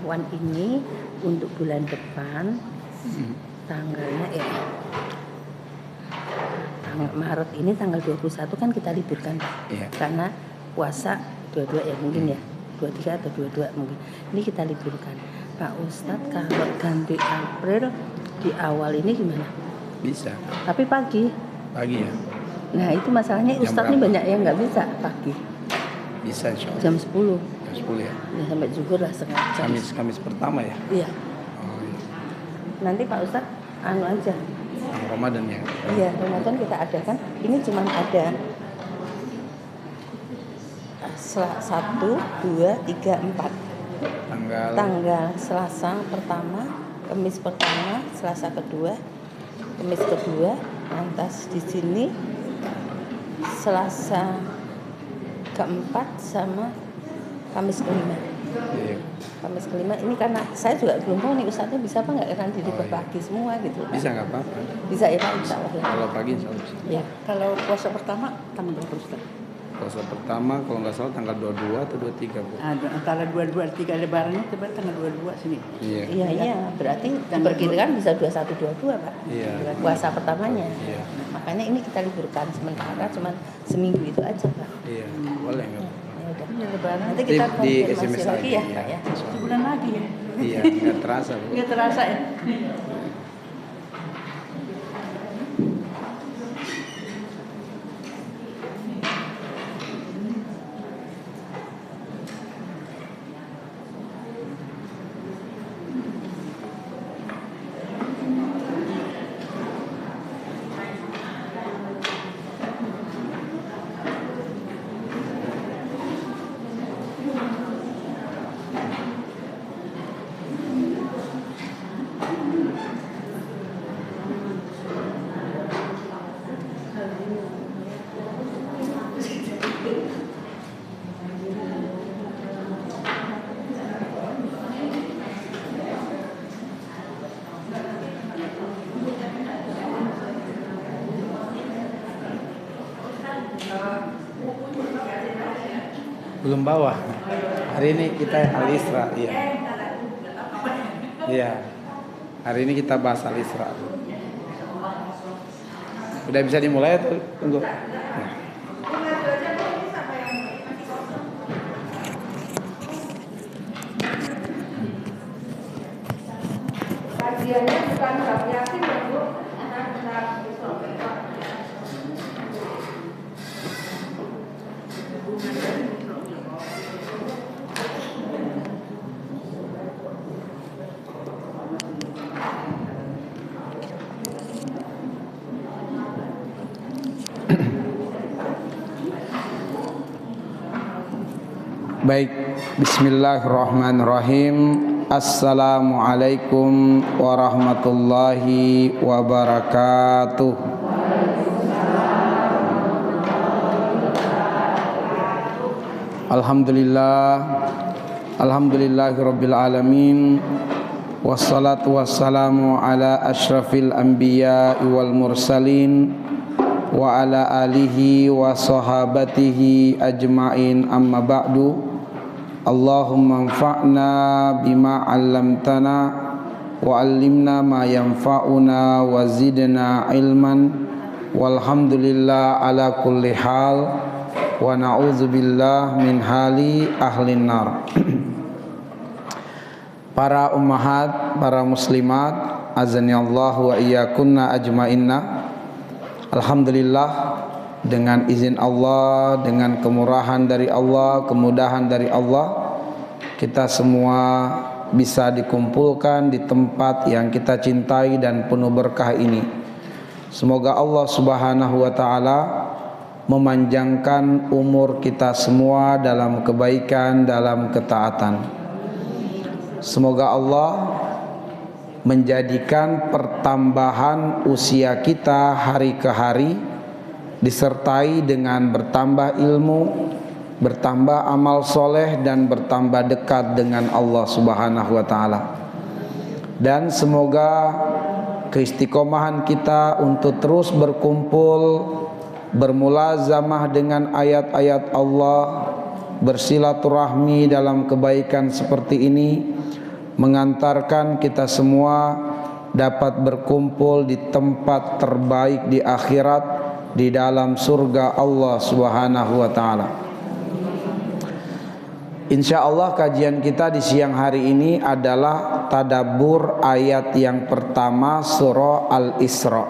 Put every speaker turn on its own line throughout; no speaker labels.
pengetahuan ini untuk bulan depan tanggalnya Maret ini tanggal 21 kan kita liburkan karena puasa 22 ya mungkin ya 23 atau 22 mungkin ini kita liburkan. Pak Ustadz kalau ganti April di awal ini gimana?
Bisa.
Tapi pagi
ya.
Nah itu masalahnya Ustadz ini banyak yang nggak bisa pagi.
Bisa insya Allah.
Jam 10
ya.
Ya sampai zuhur lah setengah jam.
Kamis pertama ya?
Iya.
Oh, iya.
Nanti Pak Ustadz aja.
Ramadan ya?
Iya, Ramadan kita adakan. Ini cuma ada 1, 2, 3, 4 tanggal Selasa pertama, Kamis pertama, Selasa kedua, Kamis kedua, lantas di sini Selasa keempat sama Kamis kelima.
Iya.
Kamis kelima ini karena saya juga belum tahu nih Ustadznya bisa apa nggak kan jadi pagi semua gitu.
Bisa nggak apa-apa.
Bisa ya Pak Insya Allah.
Kalau pagi Insya Allah bisa.
Ya. Kalau puasa pertama tanggal berapa Ustaz?
Puasa pertama kalau nggak salah tanggal 22 atau 23 Bu.
Antara 22 3 lebarannya coba tanggal 22 sini.
Iya, berarti diperkirakan bisa 21 22 Pak.
Iya.
Puasa pertamanya.
Iya.
Makanya ini kita liburkan sementara cuma seminggu itu aja Pak.
Iya, boleh nggak?
Ya udah. Nanti kita
di
konfirmasi
SMS
lagi ya Pak ya.
Sebulan lagi ya.
Iya, nggak terasa Bu.
Nggak terasa ya.
Belum bawa. Hari ini kita Al-Isra, iya. Iya. Hari ini kita bahas Al-Isra. Udah bisa dimulai tuh? Tunggu.
Kajiannya bukan bab yasin ya Bu.
Baik, bismillahirrahmanirrahim. Assalamualaikum warahmatullahi wabarakatuh. Alhamdulillahirabbil alamin. Wassalatu wassalamu ala asyrafil anbiya wal mursalin wa ala alihi wa sahabatihi ajma'in, amma ba'du. Allahumma anfa'na bima 'allamtana wa 'allimna ma yanfa'una wa zidna ilman, walhamdulillah ala kulli hal, wa na'udzubillah min hali ahlin nar. Para ummahat, para muslimat, azani Allah wa iyyakunna ajma'inna. Alhamdulillah, dengan izin Allah, dengan kemurahan dari Allah, kemudahan dari Allah, kita semua bisa dikumpulkan di tempat yang kita cintai dan penuh berkah ini. Semoga Allah Subhanahu wa ta'ala memanjangkan umur kita semua dalam kebaikan, dalam ketaatan. Semoga Allah menjadikan pertambahan usia kita hari ke hari disertai dengan bertambah ilmu, bertambah amal soleh, dan bertambah dekat dengan Allah Subhanahu wa ta'ala. Dan semoga keistiqomahan kita untuk terus berkumpul, bermulazamah dengan ayat-ayat Allah, bersilaturahmi dalam kebaikan seperti ini, mengantarkan kita semua dapat berkumpul di tempat terbaik di akhirat, di dalam surga Allah Subhanahu wa taala. Insyaallah kajian kita di siang hari ini adalah tadabbur ayat yang pertama surah Al-Isra.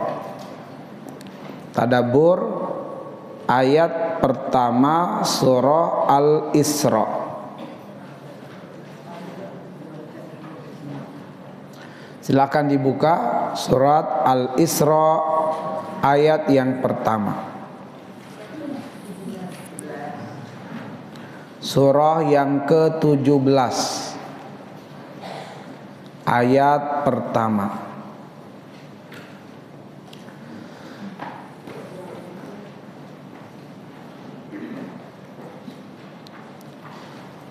Tadabbur ayat pertama surah Al-Isra. Silakan dibuka surat Al-Isra ayat yang pertama. Surah yang ke-17 ayat pertama.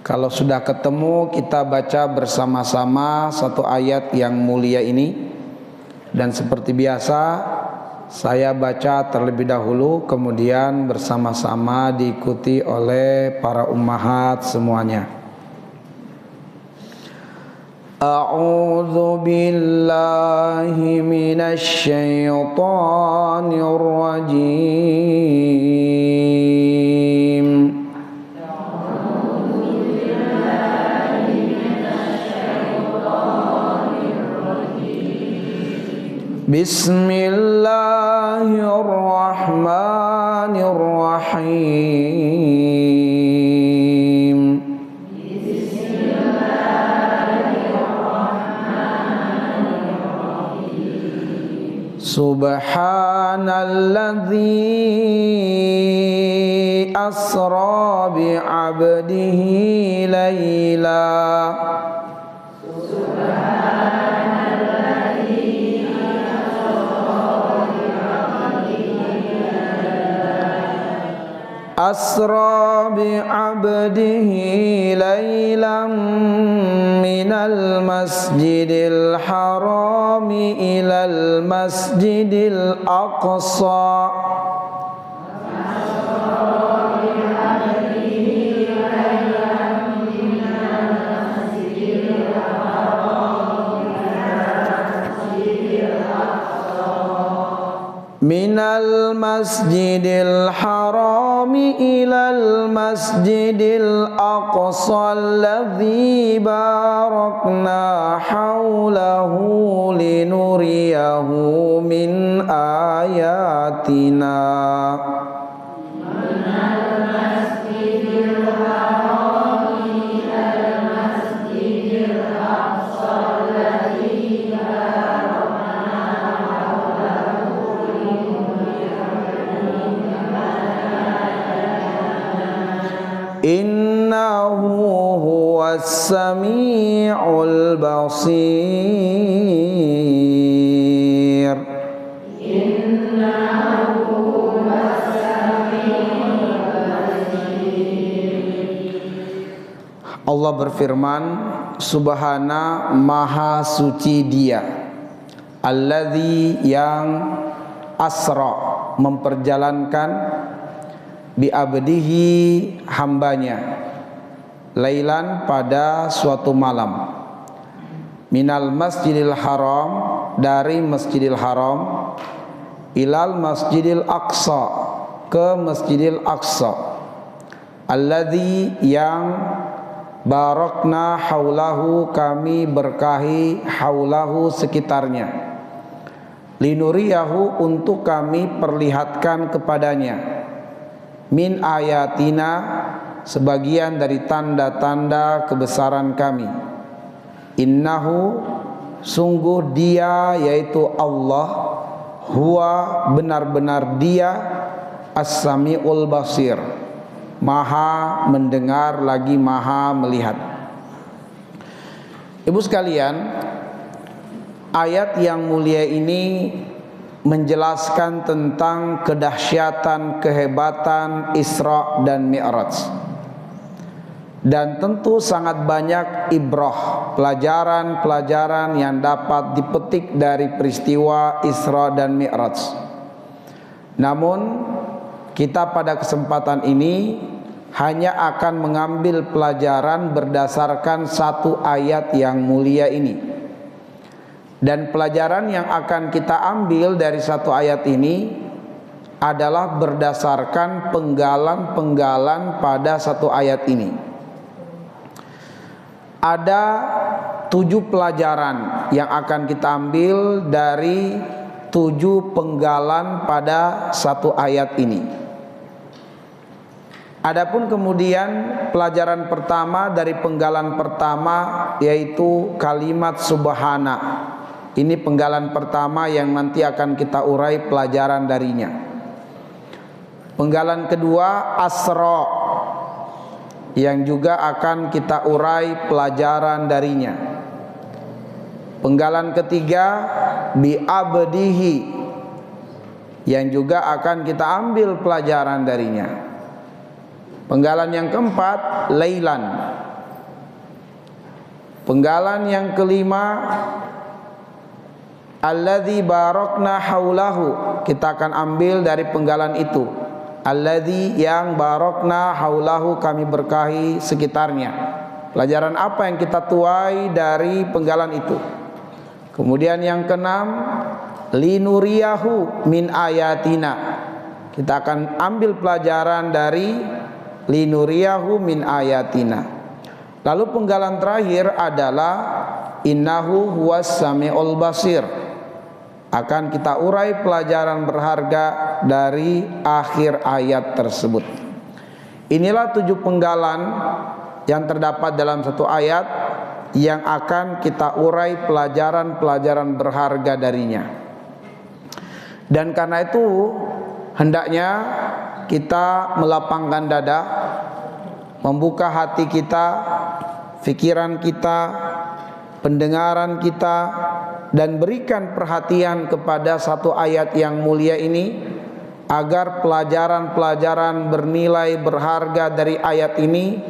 Kalau sudah ketemu, kita baca bersama-sama satu ayat yang mulia ini. Dan seperti biasa, saya baca terlebih dahulu, kemudian bersama-sama diikuti oleh para ummahat semuanya. A'udzu billahi minasy syaithanir rajim. Bismillahirrahmanirrahim. Subhanalladzi asra bi'abdihi layla. Asra bi'abdihi laylan minal masjidil harami ilal masjidil aqsa. Minal masjidil harami ilal masjidil aqsa alladzi barakna haulahu linuriyahu min ayatina. Innahu huwas sami'ul basir. Allah berfirman, Subhana, maha suci Dia, alladzi yang asra, memperjalankan, bi'abdihi, hambanya, lailan, pada suatu malam, minal masjidil haram, dari masjidil haram, ilal masjidil aqsa, ke masjidil aqsa, alladzi yang barakna haulahu, kami berkahi, haulahu, sekitarnya, linuriyahu, untuk kami perlihatkan kepadanya, min ayatina, sebagian dari tanda-tanda kebesaran kami. Innahu, sungguh Dia, yaitu Allah, huwa, benar-benar Dia, as-sami'ul basir, maha mendengar lagi maha melihat. Ibu sekalian, ayat yang mulia ini menjelaskan tentang kedahsyatan, kehebatan Isra dan Mi'raj. Dan tentu sangat banyak ibrah, pelajaran-pelajaran yang dapat dipetik dari peristiwa Isra dan Mi'raj. Namun kita pada kesempatan ini hanya akan mengambil pelajaran berdasarkan satu ayat yang mulia ini. Dan pelajaran yang akan kita ambil dari satu ayat ini adalah berdasarkan penggalan-penggalan pada satu ayat ini. Ada 7 pelajaran yang akan kita ambil dari 7 penggalan pada satu ayat ini. Adapun kemudian pelajaran pertama dari penggalan pertama yaitu kalimat subhana. Ini penggalan pertama yang nanti akan kita urai pelajaran darinya. Penggalan kedua asra, yang juga akan kita urai pelajaran darinya. Penggalan ketiga bi abdihi, yang juga akan kita ambil pelajaran darinya. Penggalan yang keempat lailan. Penggalan yang kelima alladzi barakna haulahu, kita akan ambil dari penggalan itu. Alladzi, yang barakna haulahu, kami berkahi sekitarnya. Pelajaran apa yang kita tuai dari penggalan itu? Kemudian yang keenam linuriyahu min ayatina, kita akan ambil pelajaran dari linuriyahu min ayatina. Lalu penggalan terakhir adalah innahu huwas samiul basir. Akan kita urai pelajaran berharga dari akhir ayat tersebut. Inilah 7 penggalan yang terdapat dalam satu ayat yang akan kita urai pelajaran-pelajaran berharga darinya. Dan karena itu hendaknya kita melapangkan dada, membuka hati kita, pikiran kita, pendengaran kita, dan berikan perhatian kepada satu ayat yang mulia ini, agar pelajaran-pelajaran bernilai berharga dari ayat ini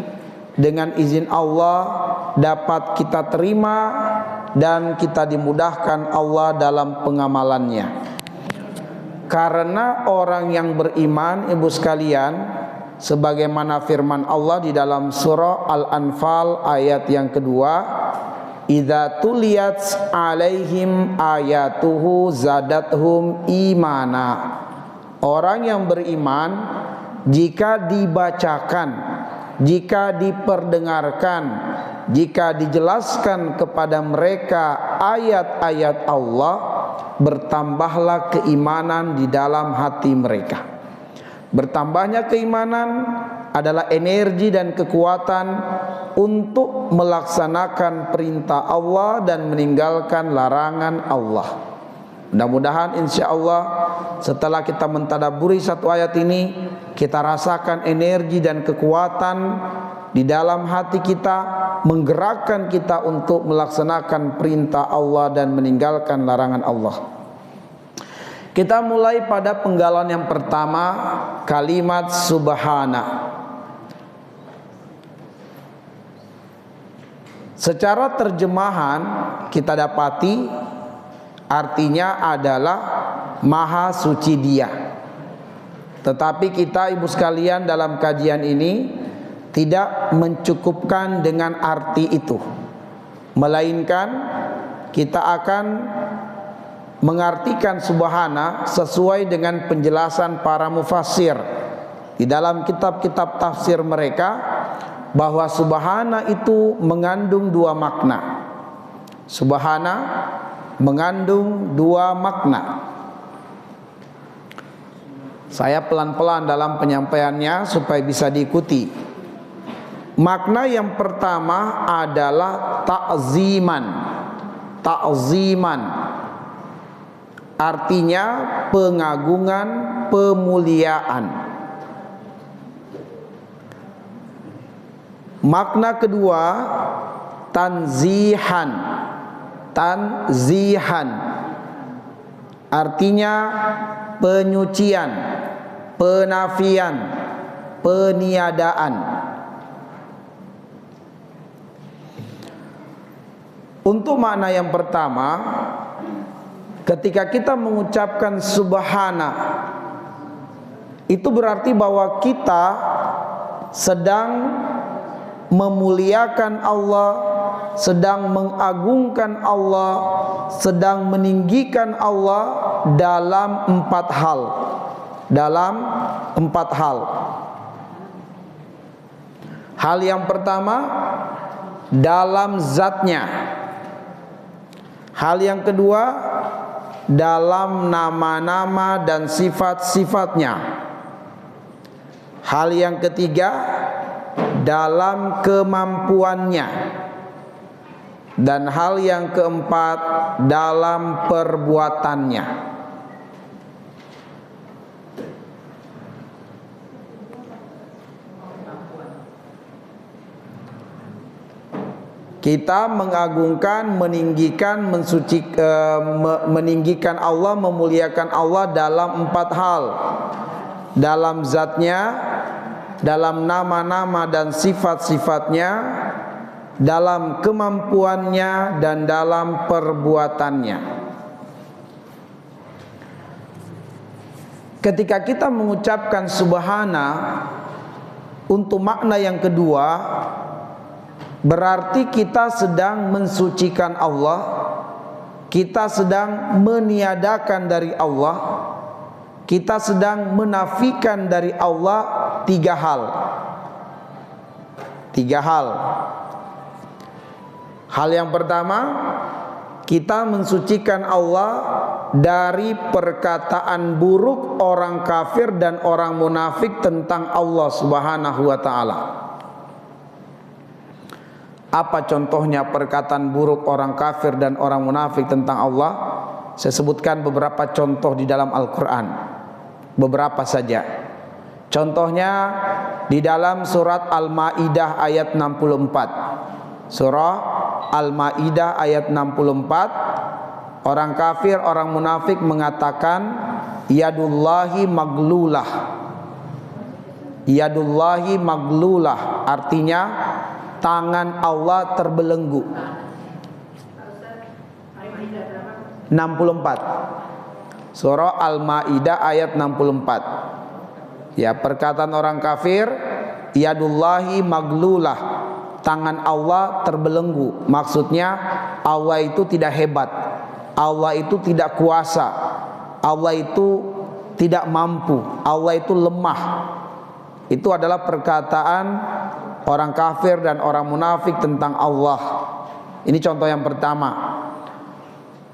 dengan izin Allah dapat kita terima dan kita dimudahkan Allah dalam pengamalannya. Karena orang yang beriman, ibu sekalian, sebagaimana firman Allah di dalam surah Al-Anfal ayat yang kedua, idza tuliyat alaihim ayatuhu zadathum imana. Orang yang beriman, jika dibacakan, jika diperdengarkan, jika dijelaskan kepada mereka ayat-ayat Allah, bertambahlah keimanan di dalam hati mereka. Bertambahnya keimanan adalah energi dan kekuatan untuk melaksanakan perintah Allah dan meninggalkan larangan Allah. Mudah-mudahan insya Allah setelah kita mentadaburi satu ayat ini, kita rasakan energi dan kekuatan di dalam hati kita, menggerakkan kita untuk melaksanakan perintah Allah dan meninggalkan larangan Allah. Kita mulai pada penggalan yang pertama, kalimat subhana. Secara terjemahan kita dapati artinya adalah maha suci Dia. Tetapi kita ibu sekalian dalam kajian ini tidak mencukupkan dengan arti itu, melainkan kita akan mengartikan subhana sesuai dengan penjelasan para mufassir di dalam kitab-kitab tafsir mereka, bahwa subhana itu mengandung 2 makna. Subhana mengandung 2 makna. Saya pelan-pelan dalam penyampaiannya supaya bisa diikuti. Makna yang pertama adalah ta'ziman. Ta'ziman artinya pengagungan, pemuliaan. Makna kedua tanzihan. Tanzihan artinya penyucian, penafian, peniadaan. Untuk makna yang pertama, ketika kita mengucapkan subhana, itu berarti bahwa kita sedang memuliakan Allah, sedang mengagungkan Allah, sedang meninggikan Allah dalam 4 hal. Dalam 4 hal. Hal yang pertama, dalam zatnya. Hal yang kedua, dalam nama-nama dan sifat-sifatnya. Hal yang ketiga, dalam kemampuannya. Dan hal yang keempat, dalam perbuatannya. Kita mengagungkan, meninggikan, meninggikan Allah, memuliakan Allah dalam 4 hal. Dalam zatnya, dalam nama-nama dan sifat-sifatnya, dalam kemampuannya, dan dalam perbuatannya. Ketika kita mengucapkan subhana untuk makna yang kedua, berarti kita sedang mensucikan Allah, kita sedang meniadakan dari Allah, kita sedang menafikan dari Allah 3 hal. 3 hal. Hal yang pertama, kita mensucikan Allah dari perkataan buruk orang kafir dan orang munafik tentang Allah Subhanahu wa taala. Apa contohnya perkataan buruk orang kafir dan orang munafik tentang Allah? Saya sebutkan beberapa contoh di dalam Al-Quran. Beberapa saja. Contohnya di dalam surat Al-Ma'idah ayat 64. Surah Al-Ma'idah ayat 64. Orang kafir, orang munafik mengatakan yadullahi maglulah. Yadullahi maglulah artinya tangan Allah terbelenggu. 64. Surah Al-Maidah ayat 64. Ya, perkataan orang kafir, yadullahi maglulah, tangan Allah terbelenggu. Maksudnya Allah itu tidak hebat, Allah itu tidak kuasa, Allah itu tidak mampu, Allah itu lemah. Itu adalah perkataan orang kafir dan orang munafik tentang Allah. Ini contoh yang pertama.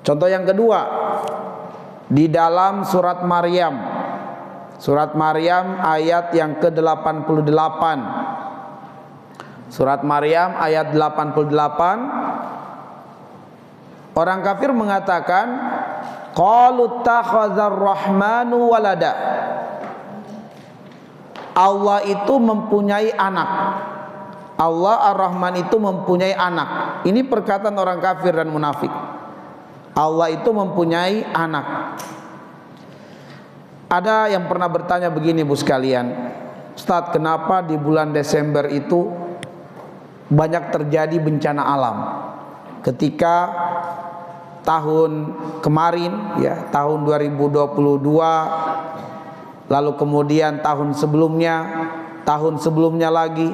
Contoh yang kedua, di dalam surat Maryam. Surat Maryam ayat yang ke-88. Surat Maryam ayat 88. Orang kafir mengatakan qalu takhadzar rahmanu walada. Allah itu mempunyai anak. Allah Ar-Rahman itu mempunyai anak. Ini perkataan orang kafir dan munafik. Allah itu mempunyai anak. Ada yang pernah bertanya begini Bu sekalian, Ustadz, kenapa di bulan Desember itu banyak terjadi bencana alam? Ketika tahun kemarin ya, tahun 2022, lalu kemudian tahun sebelumnya lagi,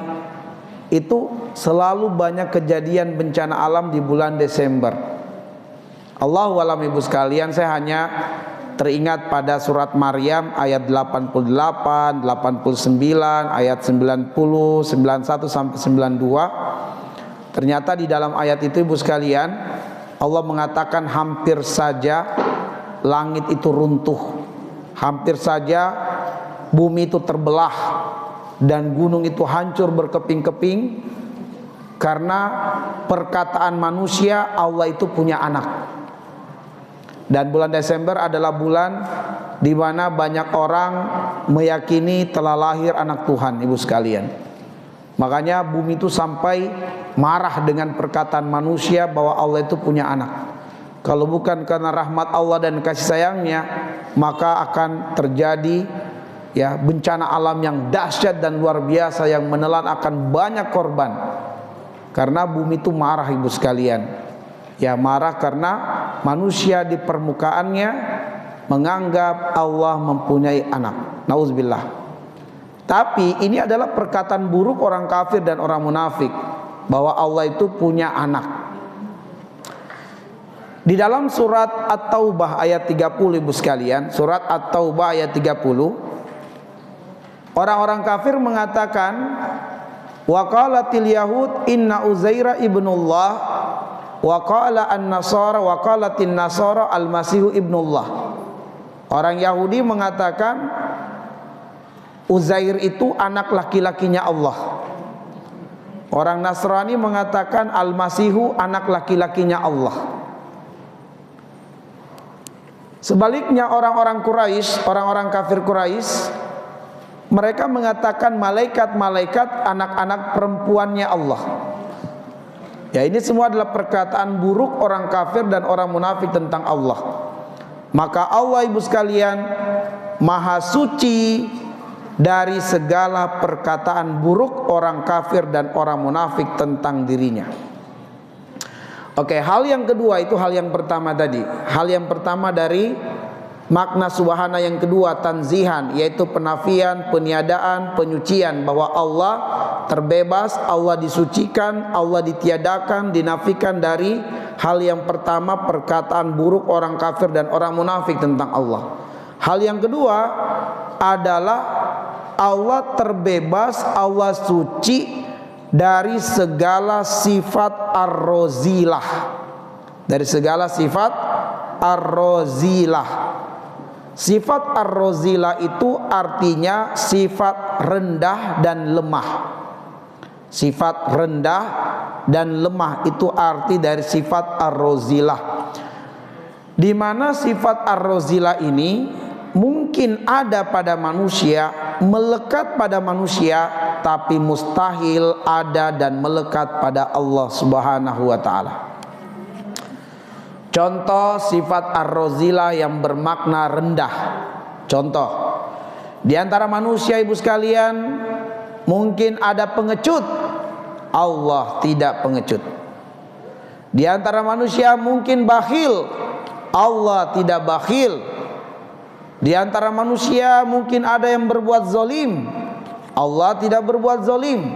itu selalu banyak kejadian bencana alam di bulan Desember. Allahu a'lam ibu sekalian, saya hanya teringat pada surat Maryam ayat 88, 89, ayat 90, 91 sampai 92. Ternyata di dalam ayat itu ibu sekalian, Allah mengatakan hampir saja langit itu runtuh, hampir saja bumi itu terbelah dan gunung itu hancur berkeping-keping karena perkataan manusia Allah itu punya anak. Dan bulan Desember adalah bulan di mana banyak orang meyakini telah lahir anak Tuhan, ibu sekalian. Makanya bumi itu sampai marah dengan perkataan manusia bahwa Allah itu punya anak. Kalau bukan karena rahmat Allah dan kasih sayangnya, maka akan terjadi ya bencana alam yang dahsyat dan luar biasa yang menelan akan banyak korban. Karena bumi itu marah ibu sekalian. Ya, marah karena manusia di permukaannya menganggap Allah mempunyai anak. Nauzubillah. Tapi ini adalah perkataan buruk orang kafir dan orang munafik, bahwa Allah itu punya anak. Di dalam surat At-Taubah ayat 30, ibu sekalian, surat At-Taubah ayat 30, orang-orang kafir mengatakan, wa qalatil yahud inna Uzaira ibnullah wa qala an-nasara wa qalatin nasara al-masihu ibnullah. Orang Yahudi mengatakan Uzair itu anak laki-lakinya Allah. Orang Nasrani mengatakan Al-Masihu anak laki-lakinya Allah. Sebaliknya orang-orang Quraisy, orang-orang kafir Quraisy, mereka mengatakan malaikat-malaikat anak-anak perempuannya Allah. Ya, ini semua adalah perkataan buruk orang kafir dan orang munafik tentang Allah. Maka Allah, ibu sekalian, maha suci dari segala perkataan buruk orang kafir dan orang munafik tentang dirinya. Oke, hal yang kedua itu hal yang pertama tadi. Hal yang pertama dari makna subhana yang kedua, tanzihan, yaitu penafian, peniadaan, penyucian, bahwa Allah terbebas, Allah disucikan, Allah ditiadakan, dinafikan dari hal yang pertama, perkataan buruk orang kafir dan orang munafik tentang Allah. Hal yang kedua adalah Allah terbebas, Allah suci dari segala sifat ar-razilah, dari segala sifat ar-razilah. Sifat ar-razilah itu artinya sifat rendah dan lemah. Sifat rendah dan lemah itu arti dari sifat ar-razilah. Di mana sifat ar-razilah ini mungkin ada pada manusia, melekat pada manusia, tapi mustahil ada dan melekat pada Allah Subhanahu wa ta'ala. Contoh sifat ar-razilah yang bermakna rendah. Contoh, di antara manusia, ibu sekalian, mungkin ada pengecut, Allah tidak pengecut. Di antara manusia mungkin bakhil, Allah tidak bakhil. Di antara manusia mungkin ada yang berbuat zalim, Allah tidak berbuat zalim.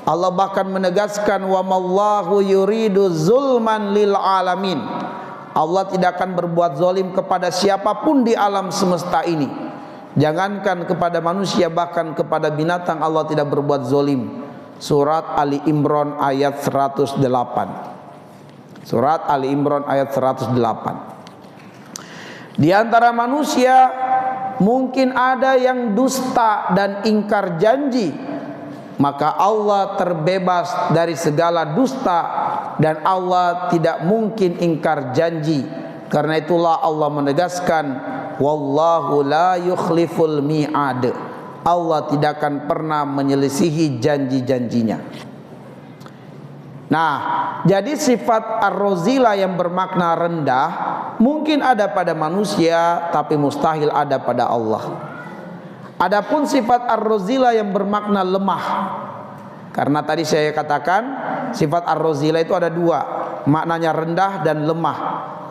Allah bahkan menegaskan, wa mallahu yuridu zulman lil alamin. Allah tidak akan berbuat zalim kepada siapapun di alam semesta ini. Jangankan kepada manusia, bahkan kepada binatang Allah tidak berbuat zalim. Surat Ali Imran ayat 108. Surat Ali Imran ayat 108. Di antara manusia mungkin ada yang dusta dan ingkar janji, maka Allah terbebas dari segala dusta dan Allah tidak mungkin ingkar janji. Karena itulah Allah menegaskan, wallahu la yukhliful mi'ad. Allah tidak akan pernah menyelisihi janji-janjinya. Nah, jadi sifat ar-razilah yang bermakna rendah mungkin ada pada manusia, tapi mustahil ada pada Allah. Adapun sifat ar-razilah yang bermakna lemah, karena tadi saya katakan sifat ar-razilah itu ada dua, maknanya rendah dan lemah.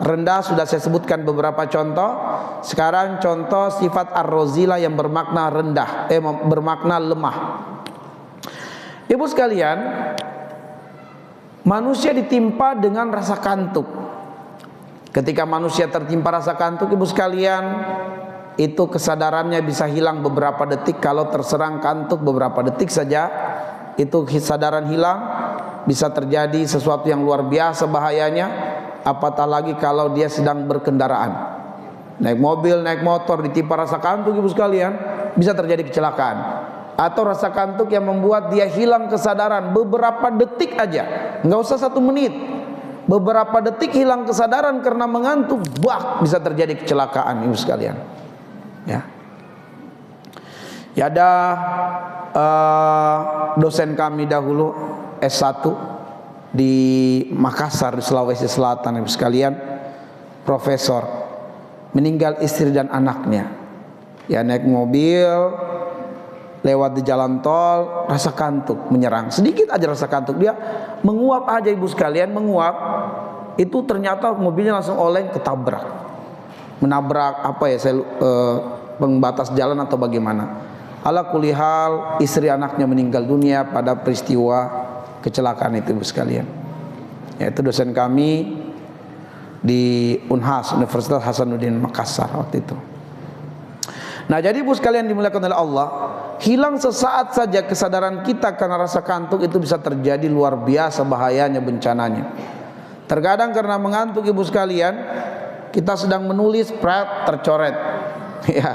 Rendah sudah saya sebutkan beberapa contoh. Sekarang contoh sifat ar-razilah yang bermakna rendah, bermakna lemah. Ibu sekalian, manusia ditimpa dengan rasa kantuk. Ketika manusia tertimpa rasa kantuk, ibu sekalian, itu kesadarannya bisa hilang beberapa detik. Kalau terserang kantuk beberapa detik saja, itu kesadaran hilang. Bisa terjadi sesuatu yang luar biasa bahayanya. Apatah lagi kalau dia sedang berkendaraan, naik mobil, naik motor, ditimpa rasa kantuk, ibu sekalian, bisa terjadi kecelakaan. Atau rasa kantuk yang membuat dia hilang kesadaran beberapa detik aja, nggak usah 1 menit, beberapa detik hilang kesadaran karena mengantuk, bisa terjadi kecelakaan, ibu sekalian. Ya, ada dosen kami dahulu S1 di Makassar, di Sulawesi Selatan, ibu sekalian, profesor, meninggal istri dan anaknya. Ya, naik mobil lewat di jalan tol, rasa kantuk menyerang, sedikit aja rasa kantuk, dia menguap aja, ibu sekalian, menguap. Itu ternyata mobilnya langsung oleng, ketabrak, menabrak pembatas jalan atau bagaimana. Ala kulli hal, istri anaknya meninggal dunia pada peristiwa kecelakaan itu, Ibu sekalian. Yaitu dosen kami di Unhas, Universitas Hasanuddin Makassar waktu itu. Nah, jadi Ibu sekalian dimuliakan oleh Allah, hilang sesaat saja kesadaran kita karena rasa kantuk itu bisa terjadi luar biasa bahayanya, bencananya. Terkadang karena mengantuk, Ibu sekalian, kita sedang menulis, tercoret. Ya,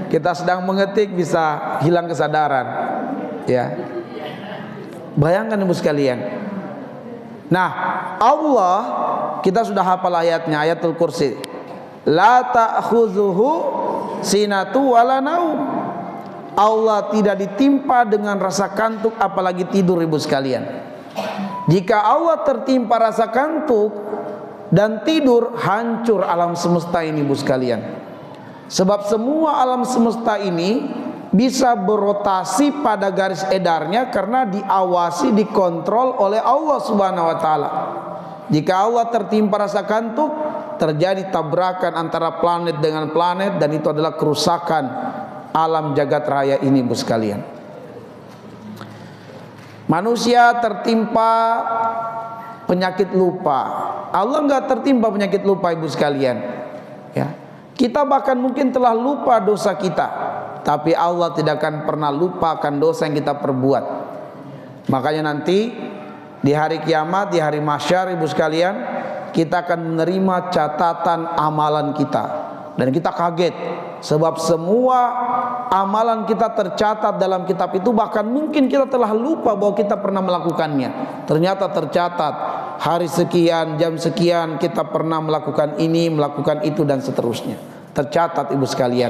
kita sedang mengetik, bisa hilang kesadaran. Ya, bayangkan Ibu sekalian. Nah, Allah, kita sudah hafal ayatnya, ayatul kursi. La ta'khuzuhu sinatu wala naum. Allah tidak ditimpa dengan rasa kantuk apalagi tidur, Ibu sekalian. Jika Allah tertimpa rasa kantuk dan tidur, hancur alam semesta ini, Ibu sekalian. Sebab semua alam semesta ini bisa berotasi pada garis edarnya karena diawasi, dikontrol oleh Allah Subhanahu wa taala. Jika Allah tertimpa rasa kantuk, terjadi tabrakan antara planet dengan planet, dan itu adalah kerusakan alam jagat raya ini, Ibu sekalian. Manusia tertimpa penyakit lupa. Allah enggak tertimpa penyakit lupa, Ibu sekalian. Ya. Kita bahkan mungkin telah lupa dosa kita, tapi Allah tidak akan pernah lupakan dosa yang kita perbuat. Makanya nanti di hari kiamat, di hari mahsyar, Ibu sekalian, kita akan menerima catatan amalan kita. Dan kita kaget, sebab semua amalan kita tercatat dalam kitab itu. Bahkan mungkin kita telah lupa bahwa kita pernah melakukannya. Ternyata tercatat, hari sekian, jam sekian kita pernah melakukan ini, melakukan itu, dan seterusnya. Tercatat, Ibu sekalian,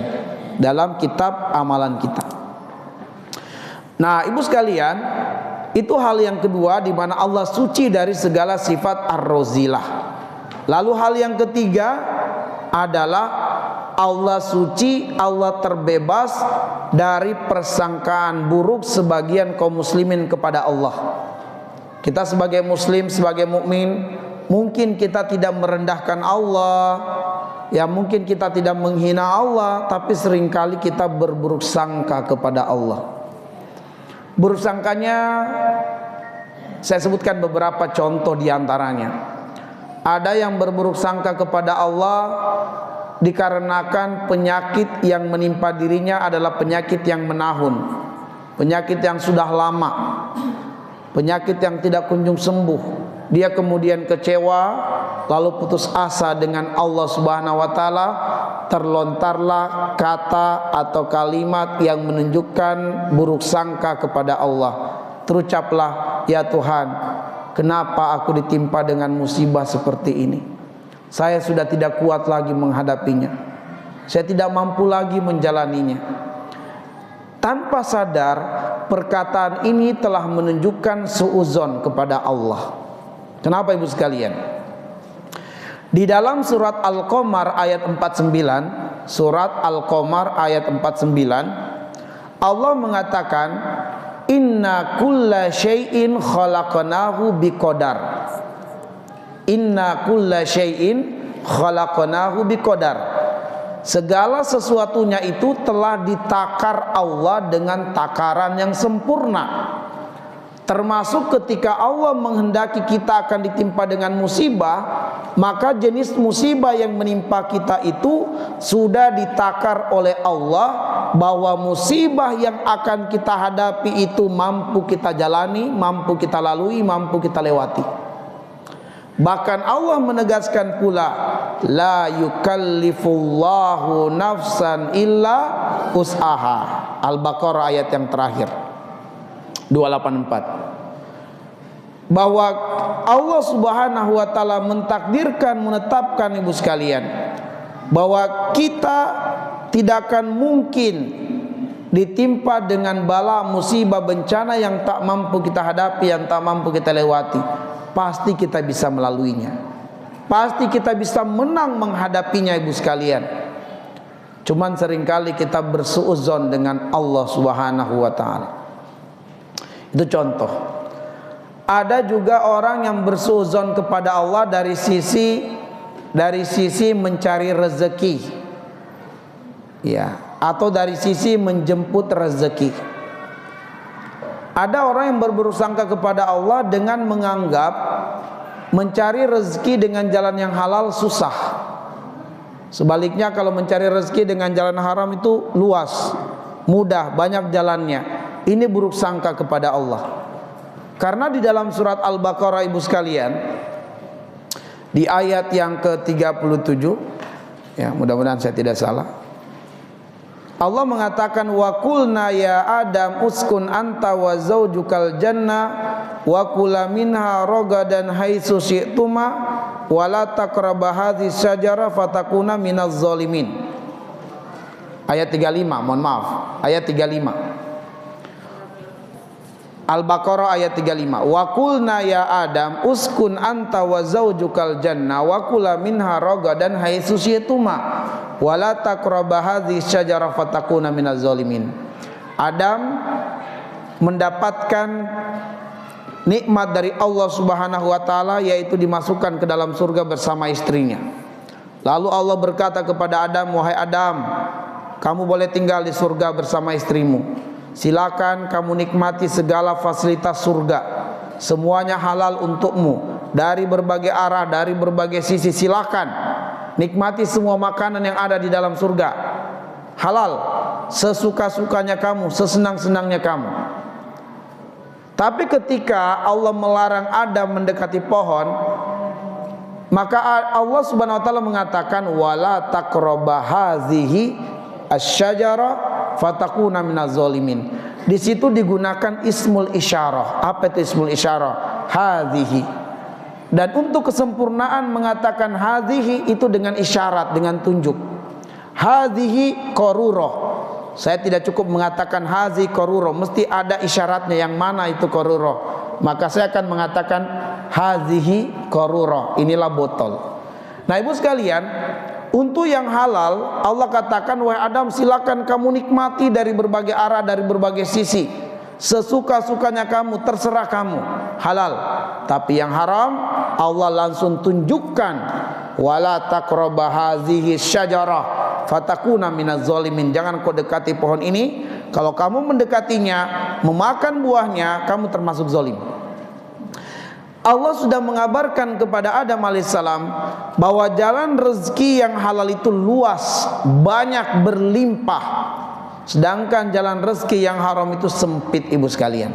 dalam kitab amalan kita. Nah, Ibu sekalian, itu hal yang kedua, di mana Allah suci dari segala sifat ar-rozilah. Lalu hal yang ketiga adalah Allah suci, Allah terbebas dari persangkaan buruk sebagian kaum muslimin kepada Allah. Kita sebagai muslim, sebagai mukmin, mungkin kita tidak merendahkan Allah, ya mungkin kita tidak menghina Allah, tapi seringkali kita berburuk sangka kepada Allah. Buruk sangkanya, saya sebutkan beberapa contoh diantaranya. Ada yang berburuk sangka kepada Allah dikarenakan penyakit yang menimpa dirinya adalah penyakit yang menahun, penyakit yang sudah lama, penyakit yang tidak kunjung sembuh. Dia kemudian kecewa, lalu putus asa dengan Allah Subhanahu wa taala. Terlontarlah kata atau kalimat yang menunjukkan buruk sangka kepada Allah. Terucaplah, ya Tuhan, kenapa aku ditimpa dengan musibah seperti ini? Saya sudah tidak kuat lagi menghadapinya. Saya tidak mampu lagi menjalaninya. Tanpa sadar, perkataan ini telah menunjukkan suudzon kepada Allah. Kenapa, Ibu sekalian? Di dalam surat Al-Qamar ayat 49, surat Al-Qamar ayat 49, Allah mengatakan, inna kulla syai'in khalaqnahu biqadar. Inna kulla syai'in khalaqnahu biqadar. Segala sesuatunya itu telah ditakar Allah dengan takaran yang sempurna. Termasuk ketika Allah menghendaki kita akan ditimpa dengan musibah, maka jenis musibah yang menimpa kita itu sudah ditakar oleh Allah, bahwa musibah yang akan kita hadapi itu mampu kita jalani, mampu kita lalui, mampu kita lewati. Bahkan Allah menegaskan pula, la yukallifullahu nafsan illa us'aha. Al-Baqarah ayat yang terakhir 284. Bahwa Allah Subhanahu wa taala mentakdirkan, menetapkan, Ibu sekalian, bahwa kita tidak akan mungkin ditimpa dengan bala, musibah, bencana yang tak mampu kita hadapi, yang tak mampu kita lewati. Pasti kita bisa melaluinya. Pasti kita bisa menang menghadapinya, Ibu sekalian. Cuman seringkali kita bersuudzon dengan Allah Subhanahu wa taala. Itu contoh. Ada juga orang yang bersuudzon kepada Allah dari sisi mencari rezeki. Ya, atau dari sisi menjemput rezeki. Ada orang yang berburuk-sangka kepada Allah dengan menganggap mencari rezeki dengan jalan yang halal susah. Sebaliknya kalau mencari rezeki dengan jalan haram itu luas, mudah, banyak jalannya. Ini buruk sangka kepada Allah. Karena di dalam surat Al-Baqarah ibu sekalian, di ayat yang ke-37, ya mudah-mudahan saya tidak salah, Allah mengatakan wa qulna ya Adam uskun anta wa zaujukal jannah wa kula minha ragadan haitsu syi'tuma wa la taqrabu hadhihi syajarah fatakuna minaz zalimin. Ayat 35, mohon maaf, ayat 35. Al-Baqarah ayat 35. Wa qulna ya Adam uskun anta wa zaujukal jannah wa kula minha ragadan haitsu syi'tuma wala taqrabu hadhihi syajarah fatakuna minaz zalimin. Adam mendapatkan nikmat dari Allah Subhanahu wa taala, yaitu dimasukkan ke dalam surga bersama istrinya. Lalu Allah berkata kepada Adam, wahai Adam, kamu boleh tinggal di surga bersama istrimu. Silakan kamu nikmati segala fasilitas surga. Semuanya halal untukmu dari berbagai arah, dari berbagai sisi. Silakan nikmati semua makanan yang ada di dalam surga. Halal, sesuka-sukanya kamu, sesenang-senangnya kamu. Tapi ketika Allah melarang Adam mendekati pohon, maka Allah Subhanahu wa taala mengatakan wala taqrabu hazihi asy-syajarah fatakuna minaz zalimin. Di situ digunakan ismul isyarah. Apa itu ismul isyarah? Hazihi. Dan untuk kesempurnaan mengatakan hadhihi itu dengan isyarat, dengan tunjuk. Hadhihi qaruroh. Saya tidak cukup mengatakan hadhi qaruroh, mesti ada isyaratnya. Yang mana itu qaruroh? Maka saya akan mengatakan hadhihi qaruroh. Inilah botol. Nah ibu sekalian, untuk yang halal Allah katakan wahai Adam silakan kamu nikmati dari berbagai arah, dari berbagai sisi, sesuka-sukanya kamu, terserah kamu, halal. Tapi yang haram Allah langsung tunjukkan wala taqrabu hazihi syajarah fatakuna minaz zalimin. Jangan kau dekati pohon ini, kalau kamu mendekatinya, memakan buahnya, kamu termasuk zalim. Allah sudah mengabarkan kepada Adam alaihissalam bahwa jalan rezeki yang halal itu luas, banyak, berlimpah. Sedangkan jalan rezeki yang haram itu sempit ibu sekalian.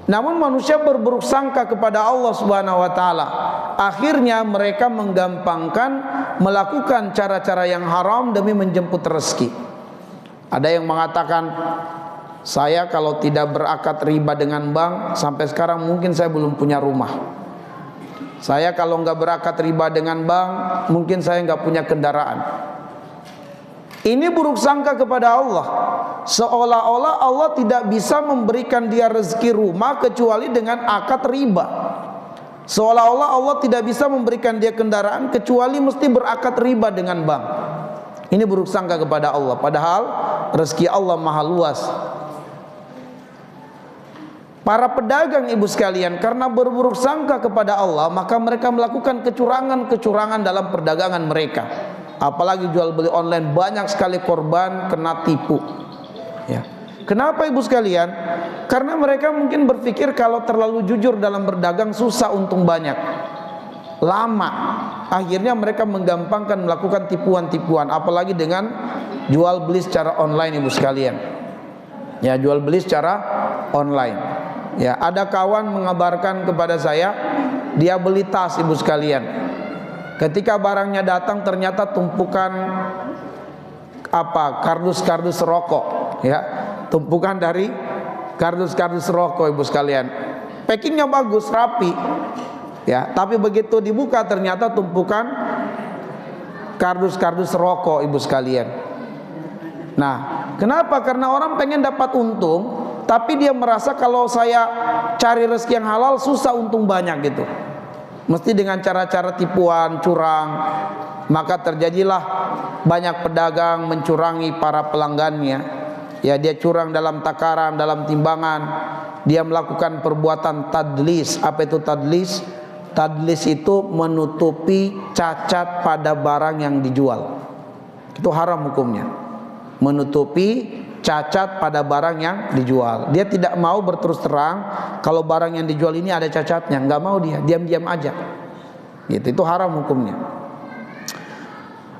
Namun manusia berburuk sangka kepada Allah Subhanahu wa taala. Akhirnya mereka menggampangkan melakukan cara-cara yang haram demi menjemput rezeki. Ada yang mengatakan, saya kalau tidak berakad riba dengan bank, sampai sekarang mungkin saya belum punya rumah. Saya kalau nggak berakad riba dengan bank, mungkin saya nggak punya kendaraan. Ini buruk sangka kepada Allah. Seolah-olah Allah tidak bisa memberikan dia rezeki rumah kecuali dengan akad riba. Seolah-olah Allah tidak bisa memberikan dia kendaraan kecuali mesti berakad riba dengan bank. Ini buruk sangka kepada Allah. Padahal rezeki Allah maha luas. Para pedagang ibu sekalian, karena berburuk sangka kepada Allah, maka mereka melakukan kecurangan-kecurangan dalam perdagangan mereka. Apalagi jual beli online, banyak sekali korban kena tipu. Ya. Kenapa ibu sekalian? Karena mereka mungkin berpikir kalau terlalu jujur dalam berdagang susah untung banyak, lama. Akhirnya mereka menggampangkan melakukan tipuan-tipuan, apalagi dengan jual beli secara online ibu sekalian. Ya, jual beli secara online. Ya, ada kawan mengabarkan kepada saya, dia beli tas ibu sekalian. Ketika barangnya datang ternyata tumpukan kardus-kardus rokok, ya, tumpukan dari kardus-kardus rokok ibu sekalian. Packingnya bagus, rapi, ya, tapi begitu dibuka ternyata tumpukan kardus-kardus rokok ibu sekalian. Nah, kenapa? Karena orang pengen dapat untung, tapi dia merasa kalau saya cari rezeki yang halal susah untung banyak gitu. Mesti dengan cara-cara tipuan, curang. Maka terjadilah banyak pedagang mencurangi para pelanggannya. Ya, dia curang dalam takaran, dalam timbangan. Dia melakukan perbuatan tadlis. Apa itu tadlis? Tadlis itu menutupi cacat pada barang yang dijual. Itu haram hukumnya. menutupi cacat pada barang yang dijual. Dia tidak mau berterus terang kalau barang yang dijual ini ada cacatnya, nggak mau dia, diam-diam aja. Gitu, itu haram hukumnya.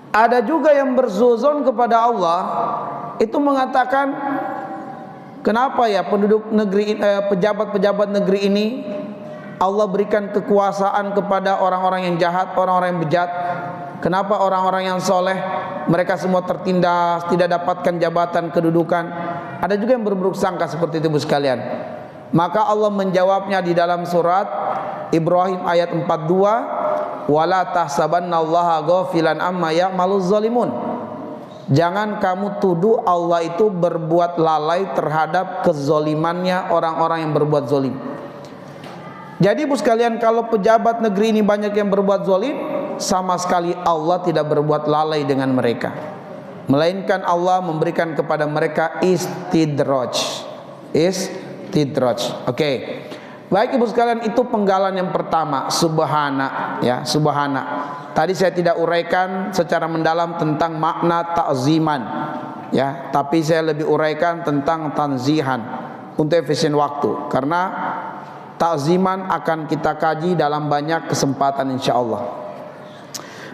Ada juga yang berzuzon kepada Allah, itu mengatakan, kenapa ya penduduk negeri, pejabat-pejabat negeri ini Allah berikan kekuasaan kepada orang-orang yang jahat, orang-orang yang bejat. Kenapa orang-orang yang soleh mereka semua tertindas, tidak dapatkan jabatan kedudukan? Ada juga yang berburuk sangka seperti itu, Bu sekalian. Maka Allah menjawabnya di dalam surat Ibrahim ayat 42, wala tahsabannallaha ghafilan amma ya'maluz zalimun. Jangan kamu tuduh Allah itu berbuat lalai terhadap kezolimannya orang-orang yang berbuat zolim. Jadi Bu sekalian, kalau pejabat negeri ini banyak yang berbuat zolim, sama sekali Allah tidak berbuat lalai dengan mereka, melainkan Allah memberikan kepada mereka istidraj. Oke. Baik Ibu sekalian, itu penggalan yang pertama, subhana, ya, subhana. Tadi saya tidak uraikan secara mendalam tentang makna ta'ziman, ya, tapi saya lebih uraikan tentang tanzihan untuk efisien waktu, karena ta'ziman akan kita kaji dalam banyak kesempatan insyaallah.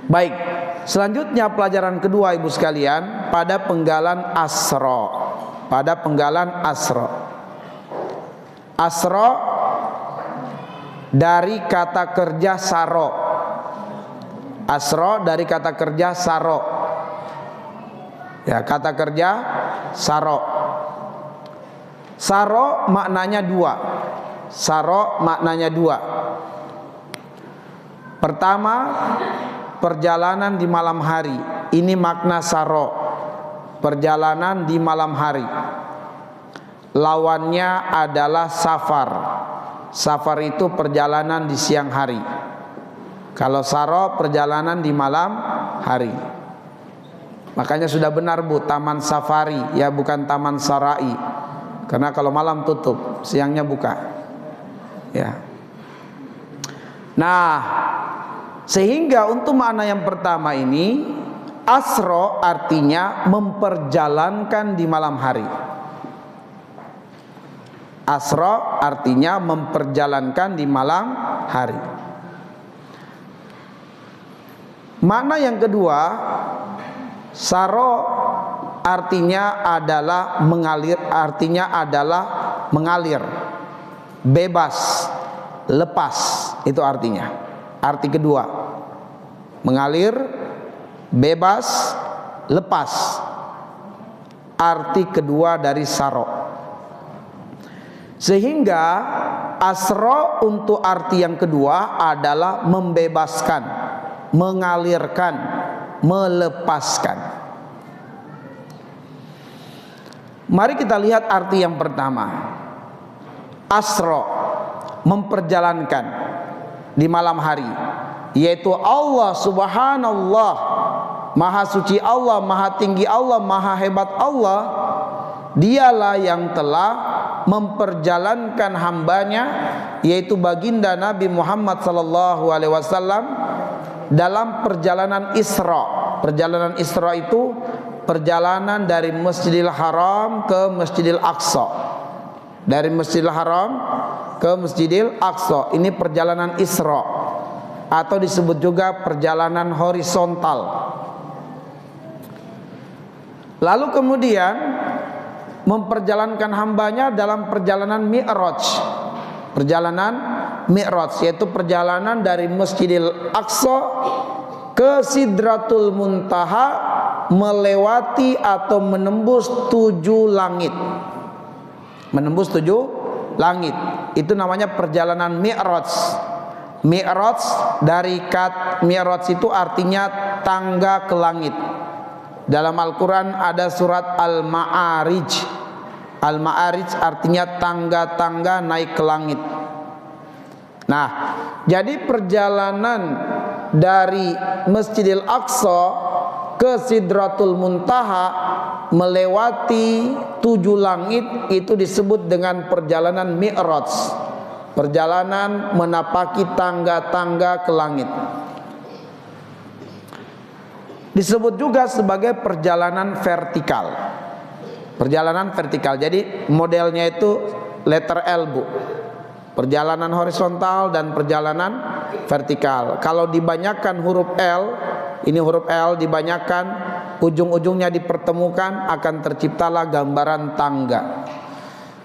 Baik, selanjutnya pelajaran kedua Ibu sekalian, pada penggalan asra. Pada penggalan asra. Asra dari kata kerja saro. Asra dari kata kerja saro. Ya, kata kerja saro. Saro maknanya dua. Saro maknanya dua. Pertama, perjalanan di malam hari. Ini makna saro, perjalanan di malam hari. Lawannya adalah safar. Safar itu perjalanan di siang hari. Kalau saro perjalanan di malam hari. Makanya sudah benar Bu, taman safari, ya, bukan taman sarai. Karena kalau malam tutup, siangnya buka. Ya. Nah, sehingga untuk makna yang pertama ini, asro artinya memperjalankan di malam hari. Asro artinya memperjalankan di malam hari. Makna yang kedua, saro artinya adalah mengalir, bebas, lepas, itu artinya. Arti kedua, mengalir, bebas, lepas. Arti kedua dari saro. Sehingga asro untuk arti yang kedua adalah membebaskan, mengalirkan, melepaskan. Mari kita lihat arti yang pertama. Asro, memperjalankan di malam hari, yaitu Allah subhanallah, maha suci Allah, maha tinggi Allah, maha hebat Allah. Dialah yang telah memperjalankan hambanya, yaitu baginda Nabi Muhammad SAW, dalam perjalanan Isra. Perjalanan Isra itu perjalanan dari Masjidil Haram ke Masjidil Aqsa. Dari Masjidil Haram ke Masjidil Aqsa. Ini perjalanan Isra, atau disebut juga perjalanan horizontal. Lalu kemudian memperjalankan hambanya dalam perjalanan Mi'raj. Perjalanan Mi'raj, yaitu perjalanan dari Masjidil Aqsa ke Sidratul Muntaha, melewati atau menembus 7 langit. Menembus 7 langit. Itu namanya perjalanan Mi'raj. Mi'raj, dari kata Mi'raj itu artinya tangga ke langit. Dalam Al-Quran ada surat Al-Ma'arij. Al-Ma'arij artinya tangga-tangga naik ke langit. Nah, jadi perjalanan dari Masjidil Aqsa ke Sidratul Muntaha melewati 7 langit, itu disebut dengan perjalanan Mi'raj. Perjalanan menapaki tangga-tangga ke langit. Disebut juga sebagai perjalanan vertikal. Perjalanan vertikal. Jadi modelnya itu letter L, Bu. Perjalanan horizontal dan perjalanan vertikal. Kalau dibanyakan huruf L, ini huruf L dibanyakan, ujung-ujungnya dipertemukan, akan terciptalah gambaran tangga.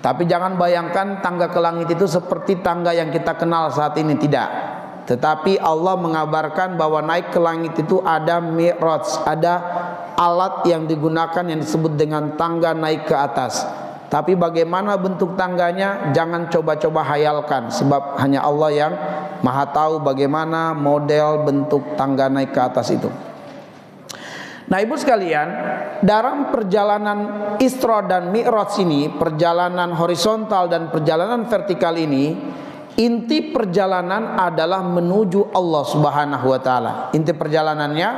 Tapi jangan bayangkan tangga ke langit itu seperti tangga yang kita kenal saat ini, tidak. Tetapi Allah mengabarkan bahwa naik ke langit itu ada mi'raj, ada alat yang digunakan yang disebut dengan tangga naik ke atas. Tapi bagaimana bentuk tangganya jangan coba-coba hayalkan, sebab hanya Allah yang Maha tahu bagaimana model bentuk tangga naik ke atas itu. Nah, Ibu sekalian, dalam perjalanan Isra dan Mi'raj ini, perjalanan horizontal dan perjalanan vertikal ini, inti perjalanan adalah menuju Allah Subhanahu wa taala. Inti perjalanannya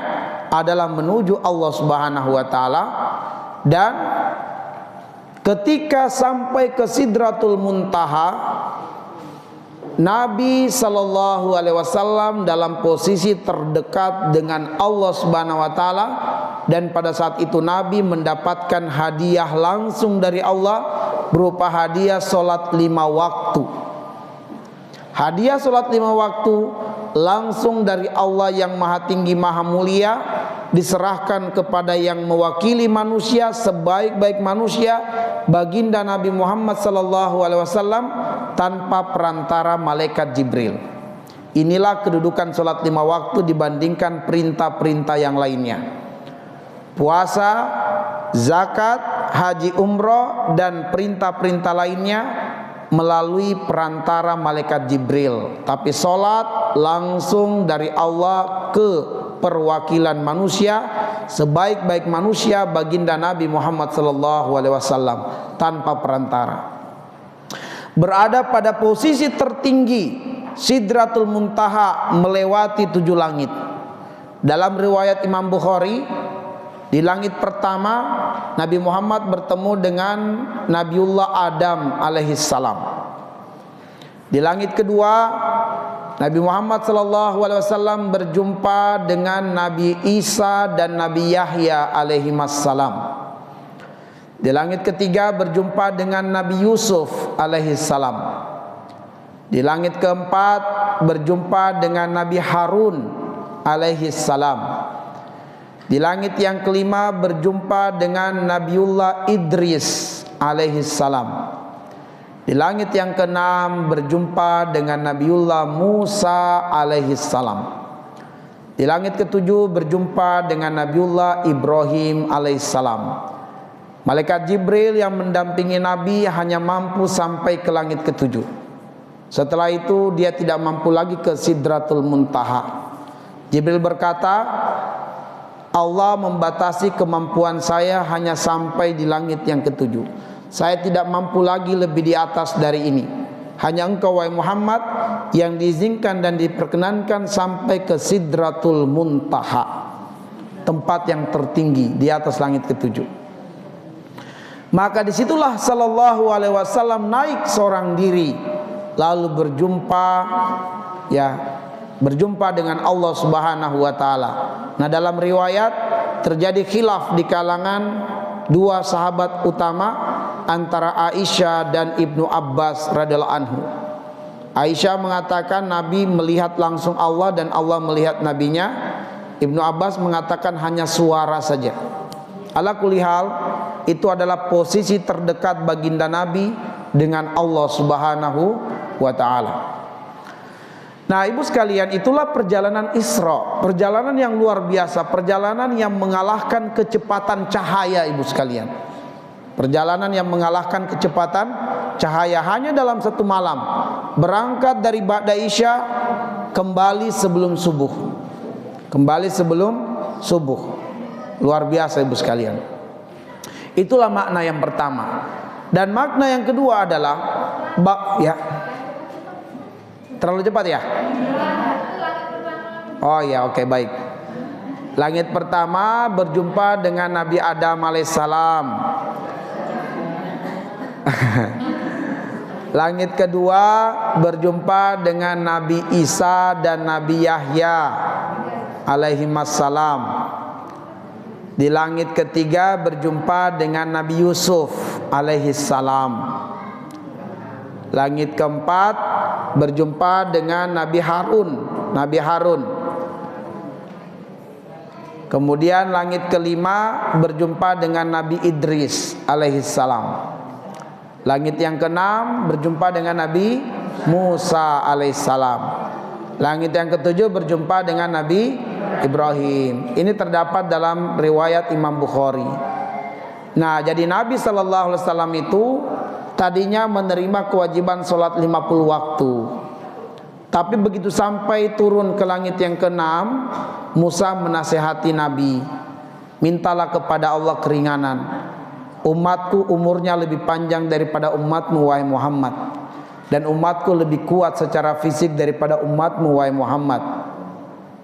adalah menuju Allah Subhanahu wa taala, dan ketika sampai ke Sidratul Muntaha, Nabi sallallahu alaihi wasallam dalam posisi terdekat dengan Allah Subhanahu wa taala, dan pada saat itu Nabi mendapatkan hadiah langsung dari Allah berupa hadiah salat 5 waktu. Hadiah salat 5 waktu langsung dari Allah yang Maha Tinggi Maha Mulia, diserahkan kepada yang mewakili manusia, sebaik-baik manusia, baginda Nabi Muhammad sallallahu alaihi wasallam, tanpa perantara malaikat Jibril. Inilah kedudukan salat 5 waktu dibandingkan perintah-perintah yang lainnya. Puasa, zakat, haji umroh, dan perintah-perintah lainnya melalui perantara malaikat Jibril. Tapi salat langsung dari Allah ke perwakilan manusia, sebaik-baik manusia, baginda Nabi Muhammad sallallahu alaihi wasallam, tanpa perantara. Berada pada posisi tertinggi Sidratul Muntaha, melewati 7 langit. Dalam riwayat Imam Bukhari, di langit pertama Nabi Muhammad bertemu dengan Nabiullah Adam alaihissalam. Di langit kedua Nabi Muhammad sallallahu alaihi wasallam berjumpa dengan Nabi Isa dan Nabi Yahya alaihimassalam. Di langit ketiga berjumpa dengan Nabi Yusuf alaihissalam. Di langit keempat berjumpa dengan Nabi Harun alaihissalam. Di langit yang kelima berjumpa dengan Nabiullah Idris alaihissalam. Di langit yang keenam berjumpa dengan Nabiullah Musa alaihissalam. Di langit ketujuh berjumpa dengan Nabiullah Ibrahim alaihissalam. Malaikat Jibril yang mendampingi Nabi hanya mampu sampai ke langit ketujuh. Setelah itu dia tidak mampu lagi ke Sidratul Muntaha. Jibril berkata, Allah membatasi kemampuan saya hanya sampai di langit yang ketujuh. Saya tidak mampu lagi lebih di atas dari ini. Hanya engkau wahai Muhammad yang diizinkan dan diperkenankan sampai ke Sidratul Muntaha, tempat yang tertinggi di atas langit ketujuh. Maka disitulah sallallahu alaihi wasallam naik seorang diri, lalu berjumpa dengan Allah Subhanahu wa taala. Nah, dalam riwayat terjadi khilaf di kalangan 2 sahabat utama antara Aisyah dan Ibnu Abbas radhiyallahu anhu. Aisyah mengatakan Nabi melihat langsung Allah dan Allah melihat nabinya. Ibnu Abbas mengatakan hanya suara saja. Ala kulli hal, itu adalah posisi terdekat baginda Nabi dengan Allah Subhanahu wa taala. Nah, Ibu sekalian, itulah perjalanan Isra, perjalanan yang luar biasa, perjalanan yang mengalahkan kecepatan cahaya, Ibu sekalian. Perjalanan yang mengalahkan kecepatan cahaya hanya dalam 1 malam. Berangkat dari ba'da Isya, kembali sebelum subuh. Kembali sebelum subuh. Luar biasa, Ibu sekalian. Itulah makna yang pertama. Dan makna yang kedua adalah terlalu cepat ya? Oh ya, oke, baik. Langit pertama berjumpa dengan Nabi Adam alaihissalam. Langit kedua berjumpa dengan Nabi Isa dan Nabi Yahya alaihimassalam. Di langit ketiga berjumpa dengan Nabi Yusuf alaihi salam. Langit keempat berjumpa dengan Nabi Harun. Kemudian langit kelima berjumpa dengan Nabi Idris alaihi salam. Langit yang keenam berjumpa dengan Nabi Musa alaihissalam. Langit yang ketujuh berjumpa dengan Nabi Ibrahim. Ini terdapat dalam riwayat Imam Bukhari. Nah, jadi Nabi SAW itu tadinya menerima kewajiban sholat 50 waktu. Tapi begitu sampai turun ke langit yang keenam, Musa menasihati Nabi, mintalah kepada Allah keringanan. Umatku umurnya lebih panjang daripada umatmu wahai Muhammad, dan umatku lebih kuat secara fisik daripada umatmu wahai Muhammad.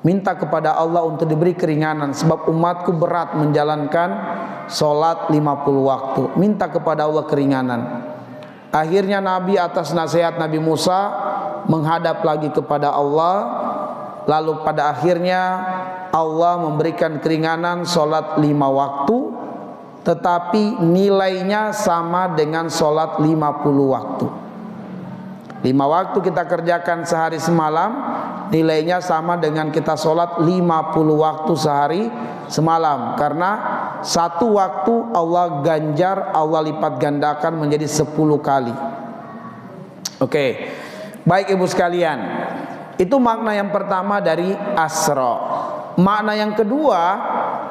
Minta kepada Allah untuk diberi keringanan, sebab umatku berat menjalankan sholat 50 waktu. Minta kepada Allah keringanan. Akhirnya Nabi atas nasihat Nabi Musa menghadap lagi kepada Allah. Lalu pada akhirnya Allah memberikan keringanan sholat 5 waktu, tetapi nilainya sama dengan sholat 50 waktu. 5 waktu kita kerjakan sehari semalam, nilainya sama dengan kita sholat 50 waktu sehari semalam. Karena satu waktu Allah ganjar, Allah lipat gandakan menjadi 10 kali. Oke, baik ibu sekalian, itu makna yang pertama dari Asra. Makna yang kedua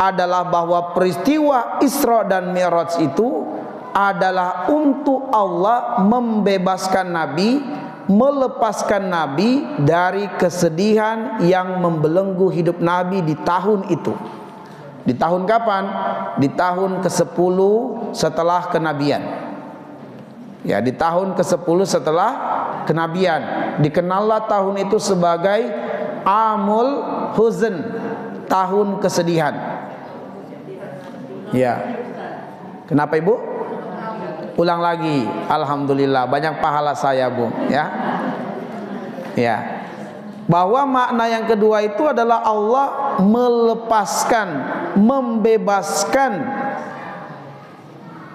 adalah bahwa peristiwa Isra dan Mi'raj itu adalah untuk Allah membebaskan Nabi, melepaskan Nabi dari kesedihan yang membelenggu hidup Nabi di tahun itu. Di tahun kapan? Di tahun ke-10 setelah kenabian. Ya, di tahun ke-10 setelah kenabian. Dikenallah tahun itu sebagai Amul Huzn, tahun kesedihan. Ya. Kenapa ibu? Ulang lagi. Alhamdulillah, banyak pahala saya bu. Ya. Ya. Bahwa makna yang kedua itu adalah Allah melepaskan, membebaskan,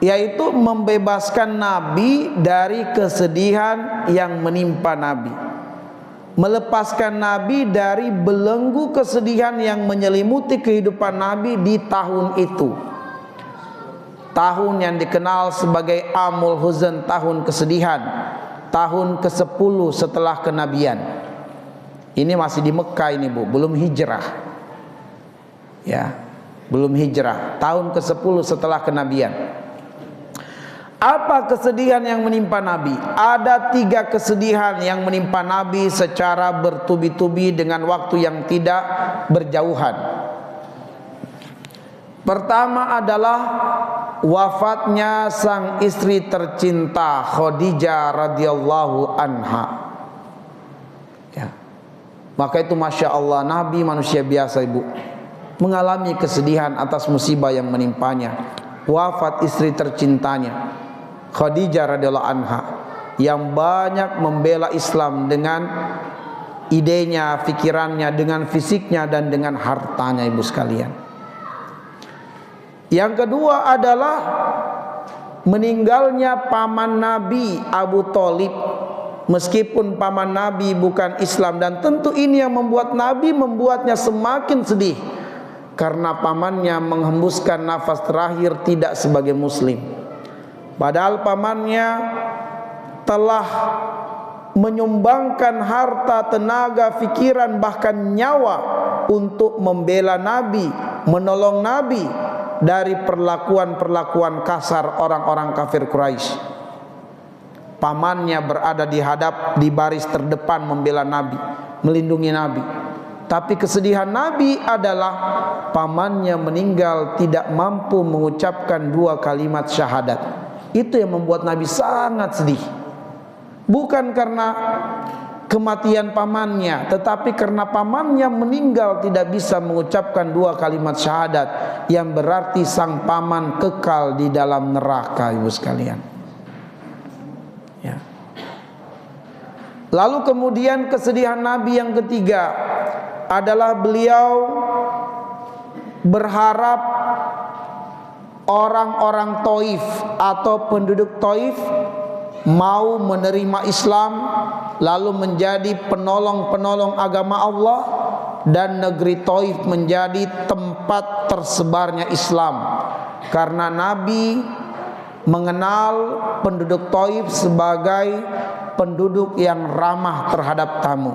yaitu membebaskan Nabi dari kesedihan yang menimpa Nabi, melepaskan Nabi dari belenggu kesedihan yang menyelimuti kehidupan Nabi di tahun itu, tahun yang dikenal sebagai Amul Huzn, tahun kesedihan, tahun ke-10 setelah kenabian. Ini masih di Mekah ini bu, belum hijrah. Ya, belum hijrah, tahun ke-10 setelah kenabian. Apa kesedihan yang menimpa Nabi? Ada 3 kesedihan yang menimpa Nabi secara bertubi-tubi dengan waktu yang tidak berjauhan. Pertama adalah wafatnya sang istri tercinta Khadijah radhiyallahu anha. Ya. Maka itu Masya Allah, Nabi manusia biasa ibu, mengalami kesedihan atas musibah yang menimpanya. Wafat istri tercintanya Khadijah radhiyallahu anha, yang banyak membela Islam dengan idenya, pikirannya, dengan fisiknya, dan dengan hartanya ibu sekalian. Yang kedua adalah meninggalnya paman Nabi Abu Thalib. Meskipun paman Nabi bukan Islam, dan tentu ini yang membuat Nabi membuatnya semakin sedih, karena pamannya menghembuskan nafas terakhir tidak sebagai muslim. Padahal pamannya telah menyumbangkan harta, tenaga, pikiran, bahkan nyawa untuk membela Nabi, menolong Nabi dari perlakuan-perlakuan kasar orang-orang kafir Quraisy. Pamannya berada di baris terdepan membela Nabi, melindungi Nabi. Tapi kesedihan Nabi adalah pamannya meninggal tidak mampu mengucapkan 2 kalimat syahadat. Itu yang membuat Nabi sangat sedih. Bukan karena kematian pamannya, tetapi karena pamannya meninggal tidak bisa mengucapkan 2 kalimat syahadat, yang berarti sang paman kekal di dalam neraka ibu sekalian. Ya. Lalu kemudian kesedihan Nabi yang ketiga adalah beliau berharap orang-orang Taif atau penduduk Taif mau menerima Islam, lalu menjadi penolong-penolong agama Allah, dan negeri Taif menjadi tempat tersebarnya Islam, karena Nabi mengenal penduduk Taif sebagai penduduk yang ramah terhadap tamu.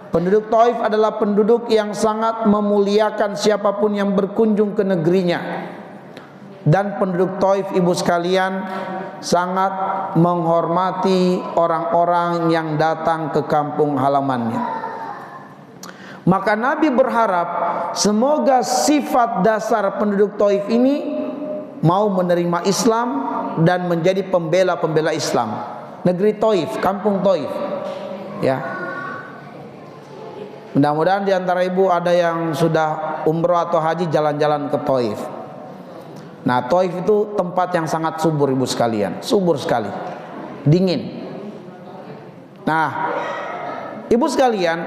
Penduduk Taif adalah penduduk yang sangat memuliakan siapapun yang berkunjung ke negerinya. Dan penduduk Taif, ibu sekalian, sangat menghormati orang-orang yang datang ke kampung halamannya. Maka Nabi berharap semoga sifat dasar penduduk Taif ini mau menerima Islam dan menjadi pembela-pembela Islam. Negeri Taif, kampung Taif, ya. Mudah-mudahan di antara ibu ada yang sudah umroh atau haji jalan-jalan ke Taif. Nah, Taif itu tempat yang sangat subur, ibu sekalian, subur sekali, dingin. Nah, ibu sekalian,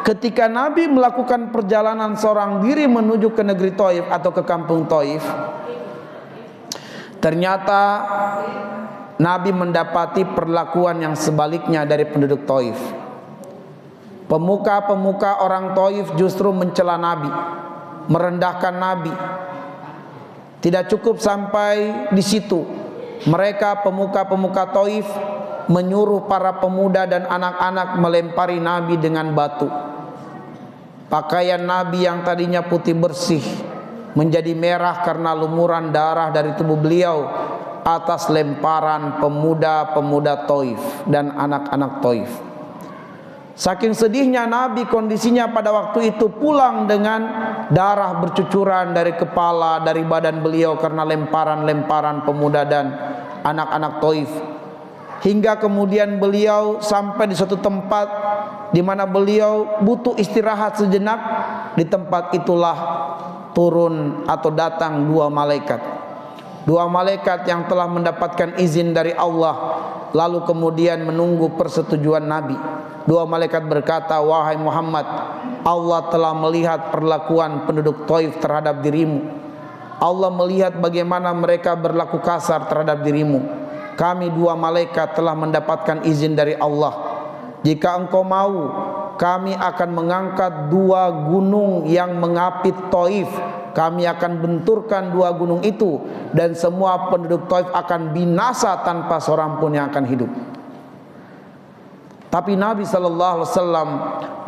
ketika Nabi melakukan perjalanan seorang diri menuju ke negeri Taif atau ke kampung Taif, ternyata Nabi mendapati perlakuan yang sebaliknya dari penduduk Taif. Pemuka-pemuka orang Taif justru mencela Nabi, merendahkan Nabi. Tidak cukup sampai di situ, mereka pemuka-pemuka Taif menyuruh para pemuda dan anak-anak melempari Nabi dengan batu. Pakaian Nabi yang tadinya putih bersih menjadi merah karena lumuran darah dari tubuh beliau atas lemparan pemuda-pemuda Taif dan anak-anak Taif. Saking sedihnya Nabi kondisinya pada waktu itu, pulang dengan darah bercucuran dari kepala, dari badan beliau karena lemparan-lemparan pemuda dan anak-anak Taif. Hingga kemudian beliau sampai di suatu tempat di mana beliau butuh istirahat sejenak. Di tempat itulah turun atau datang dua malaikat. Dua malaikat yang telah mendapatkan izin dari Allah, lalu kemudian menunggu persetujuan Nabi. Dua malaikat berkata, "Wahai Muhammad, Allah telah melihat perlakuan penduduk Taif terhadap dirimu. Allah melihat bagaimana mereka berlaku kasar terhadap dirimu. Kami dua malaikat telah mendapatkan izin dari Allah. Jika engkau mau, kami akan mengangkat dua gunung yang mengapit Taif. Kami akan benturkan dua gunung itu, dan semua penduduk Taif akan binasa tanpa seorang pun yang akan hidup." Tapi Nabi SAW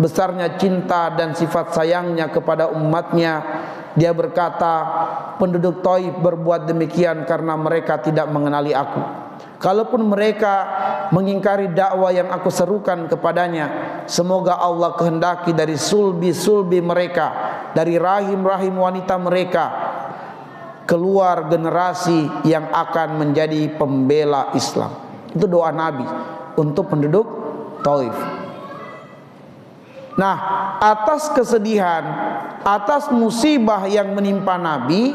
besarnya cinta dan sifat sayangnya kepada umatnya, dia berkata, penduduk Taif berbuat demikian karena mereka tidak mengenali aku. Kalaupun mereka mengingkari dakwah yang aku serukan kepadanya, semoga Allah kehendaki dari sulbi-sulbi mereka, dari rahim-rahim wanita mereka, keluar generasi yang akan menjadi pembela Islam. Itu doa Nabi untuk penduduk Taif. Nah, atas kesedihan, atas musibah yang menimpa Nabi,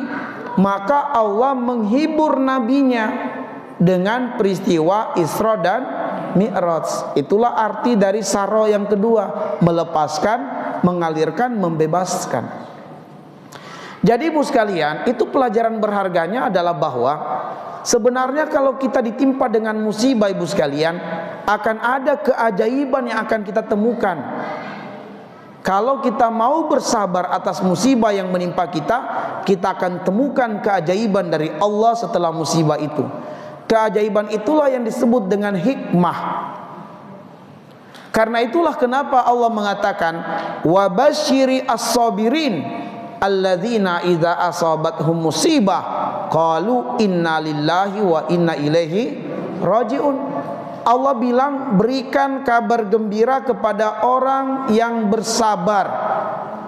maka Allah menghibur nabinya dengan peristiwa Isra dan Mi'raj. Itulah arti dari saro yang kedua, melepaskan, mengalirkan, membebaskan. Jadi ibu sekalian, itu pelajaran berharganya adalah bahwa sebenarnya kalau kita ditimpa dengan musibah, ibu sekalian, akan ada keajaiban yang akan kita temukan. Kalau kita mau bersabar atas musibah yang menimpa kita, kita akan temukan keajaiban dari Allah setelah musibah itu. Keajaiban itulah yang disebut dengan hikmah. Karena itulah kenapa Allah mengatakan, wa basyiri as-sabirin alladzina idza asabathum musibah qalu inna lillahi wa inna ilaihi rajiun. Allah bilang, berikan kabar gembira kepada orang yang bersabar,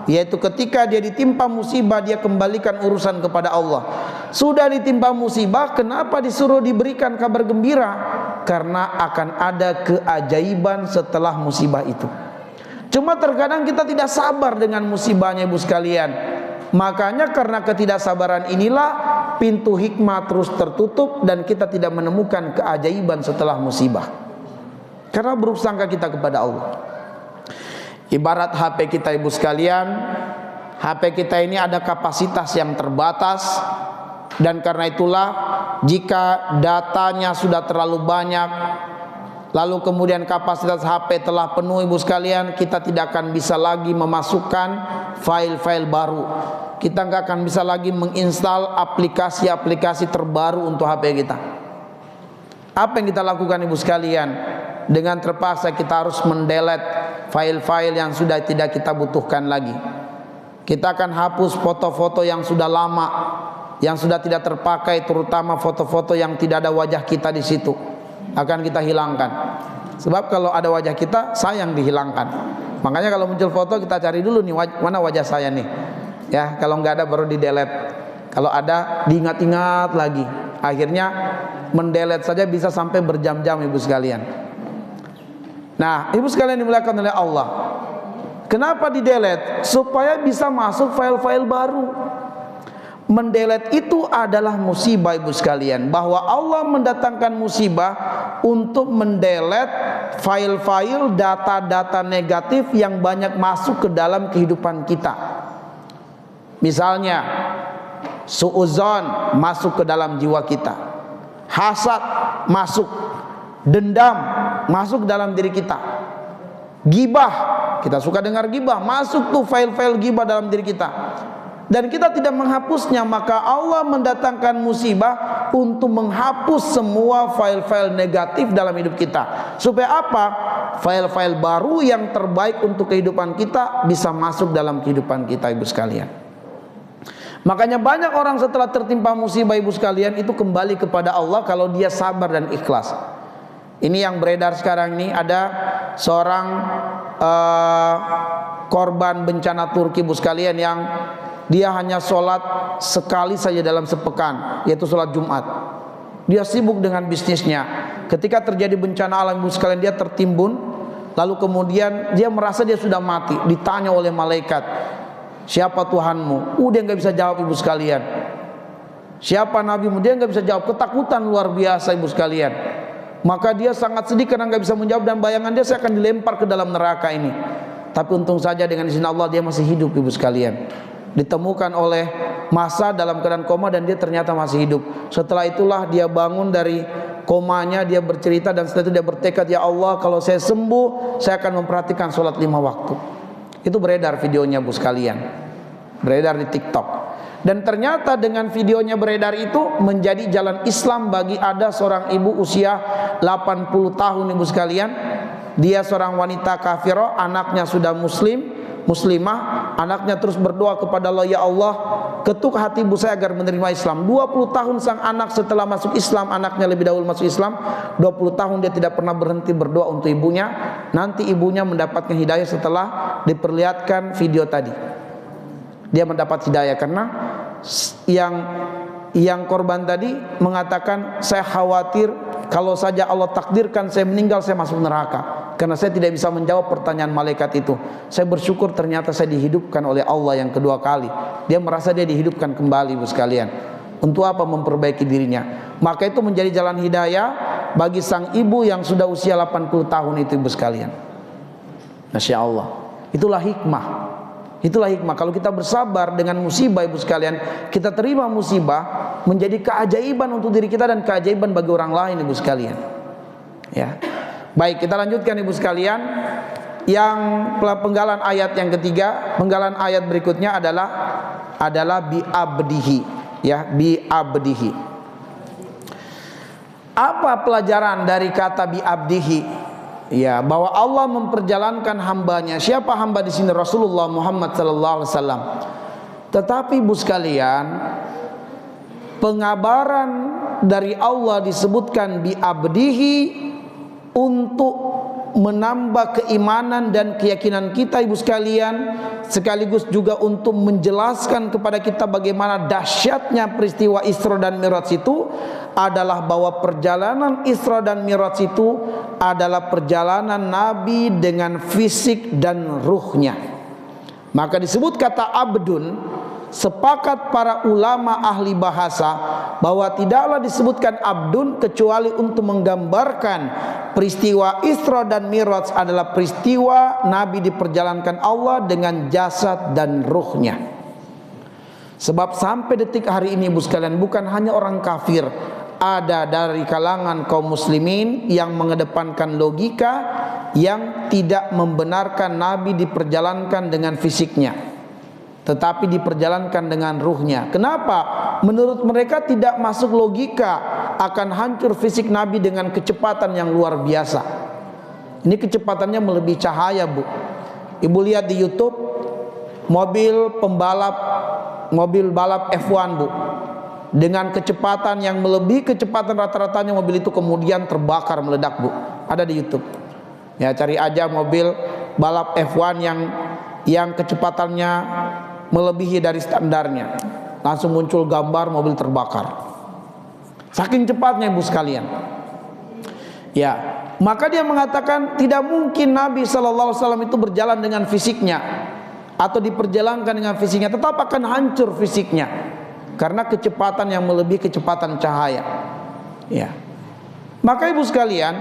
yaitu ketika dia ditimpa musibah, dia kembalikan urusan kepada Allah. Sudah ditimpa musibah, kenapa disuruh diberikan kabar gembira? Karena akan ada keajaiban setelah musibah itu. Cuma terkadang kita tidak sabar dengan musibahnya, ibu sekalian. Makanya karena ketidaksabaran inilah pintu hikmah terus tertutup dan kita tidak menemukan keajaiban setelah musibah. Karena buruk sangka kita kepada Allah. Ibarat HP kita, ibu sekalian, HP kita ini ada kapasitas yang terbatas, Dan karena itulah jika datanya sudah terlalu banyak, lalu kemudian kapasitas HP telah penuh ibu sekalian, kita tidak akan bisa lagi memasukkan file-file baru. Kita nggak akan bisa lagi menginstal aplikasi-aplikasi terbaru untuk HP kita. Apa yang kita lakukan ibu sekalian? Dengan terpaksa kita harus mendelete file-file yang sudah tidak kita butuhkan lagi. Kita akan hapus foto-foto yang sudah lama, yang sudah tidak terpakai, terutama foto-foto yang tidak ada wajah kita di situ. Akan kita hilangkan. Sebab kalau ada wajah kita, sayang dihilangkan. Makanya kalau muncul foto kita cari dulu nih mana wajah saya nih. Ya, kalau nggak ada baru di delete. Kalau ada diingat-ingat lagi. Akhirnya mendelete saja bisa sampai berjam-jam ibu sekalian. Nah, ibu sekalian dimuliakan oleh Allah. Kenapa di delete? Supaya bisa masuk file-file baru. Mendelete itu adalah musibah ibu sekalian. Bahwa Allah mendatangkan musibah untuk mendelete file-file data-data negatif yang banyak masuk ke dalam kehidupan kita. Misalnya suudzon masuk ke dalam jiwa kita, hasad masuk, dendam masuk dalam diri kita, gibah, kita suka dengar gibah, masuk tuh file-file gibah dalam diri kita, dan kita tidak menghapusnya. Maka Allah mendatangkan musibah untuk menghapus semua file-file negatif dalam hidup kita. Supaya apa? File-file baru yang terbaik untuk kehidupan kita bisa masuk dalam kehidupan kita ibu sekalian. Makanya banyak orang setelah tertimpa musibah ibu sekalian itu kembali kepada Allah kalau dia sabar dan ikhlas. Ini yang beredar sekarang ini, ada seorang korban bencana Turki ibu sekalian yang dia hanya sholat sekali saja dalam sepekan, yaitu sholat Jumat. Dia sibuk dengan bisnisnya. Ketika terjadi bencana alam ibu sekalian, dia tertimbun, lalu kemudian dia merasa dia sudah mati. Ditanya oleh malaikat, siapa Tuhanmu? Dia nggak bisa jawab ibu sekalian. Siapa nabimu? Dia nggak bisa jawab. Ketakutan luar biasa ibu sekalian. Maka dia sangat sedih karena nggak bisa menjawab, dan bayangan dia, saya akan dilempar ke dalam neraka ini. Tapi untung saja dengan izin Allah dia masih hidup ibu sekalian. Ditemukan oleh masa dalam keadaan koma dan dia ternyata masih hidup. Setelah itulah dia bangun dari komanya, dia bercerita, dan setelah itu dia bertekad, ya Allah kalau saya sembuh saya akan memperhatikan sholat 5 waktu. Itu beredar videonya bu sekalian, beredar di TikTok. Dan ternyata dengan videonya beredar itu menjadi jalan Islam bagi ada seorang ibu usia 80 tahun ibu sekalian. Dia seorang wanita kafirah, anaknya sudah muslimah, anaknya terus berdoa kepada Allah, ya Allah ketuk hati ibu saya agar menerima Islam. 20 tahun sang anak setelah masuk Islam, anaknya lebih dahulu masuk Islam, 20 tahun dia tidak pernah berhenti berdoa untuk ibunya. Nanti ibunya mendapatkan hidayah setelah diperlihatkan video tadi. Dia mendapat hidayah karena yang korban tadi mengatakan, saya khawatir kalau saja Allah takdirkan saya meninggal, saya masuk neraka, karena saya tidak bisa menjawab pertanyaan malaikat itu. Saya bersyukur ternyata saya dihidupkan oleh Allah yang kedua kali. Dia merasa dia dihidupkan kembali ibu sekalian. Untuk apa? Memperbaiki dirinya. Maka itu menjadi jalan hidayah bagi sang ibu yang sudah usia 80 tahun itu ibu sekalian. Masya Allah. Itulah hikmah. Itulah hikmah. Kalau kita bersabar dengan musibah ibu sekalian, kita terima musibah menjadi keajaiban untuk diri kita dan keajaiban bagi orang lain ibu sekalian. Ya. Baik, kita lanjutkan ibu sekalian. Yang penggalan ayat yang ketiga, penggalan ayat berikutnya adalah bi'abdihi, ya, bi'abdihi. Apa pelajaran dari kata bi'abdihi? Ya, bahwa Allah memperjalankan hambanya. Siapa hamba di sini? Rasulullah Muhammad sallallahu alaihi wasallam. Tetapi ibu sekalian, pengabaran dari Allah disebutkan bi'abdihi untuk menambah keimanan dan keyakinan kita ibu sekalian, sekaligus juga untuk menjelaskan kepada kita bagaimana dahsyatnya peristiwa Isra dan Mi'raj itu adalah bahwa perjalanan Isra dan Mi'raj itu adalah perjalanan Nabi dengan fisik dan ruhnya. Maka disebut kata abdun, sepakat para ulama ahli bahasa bahwa tidaklah disebutkan abdun kecuali untuk menggambarkan peristiwa Isra dan Mi'raj adalah peristiwa Nabi diperjalankan Allah dengan jasad dan ruhnya. Sebab sampai detik hari ini ibu sekalian, bukan hanya orang kafir, ada dari kalangan kaum muslimin yang mengedepankan logika, yang tidak membenarkan Nabi diperjalankan dengan fisiknya, tetapi diperjalankan dengan ruhnya. Kenapa? Menurut mereka tidak masuk logika akan hancur fisik Nabi dengan kecepatan yang luar biasa. Ini kecepatannya melebihi cahaya, Bu. Ibu lihat di YouTube mobil balap F1, Bu, dengan kecepatan yang melebihi kecepatan rata-ratanya mobil itu kemudian terbakar, meledak, Bu. Ada di YouTube. Ya, cari aja mobil balap F1 yang kecepatannya melebihi dari standarnya. Langsung muncul gambar mobil terbakar. Saking cepatnya ibu sekalian. Ya, maka dia mengatakan tidak mungkin Nabi SAW itu berjalan dengan fisiknya atau diperjalankan dengan fisiknya, tetap akan hancur fisiknya karena kecepatan yang melebihi kecepatan cahaya. Ya. Maka ibu sekalian,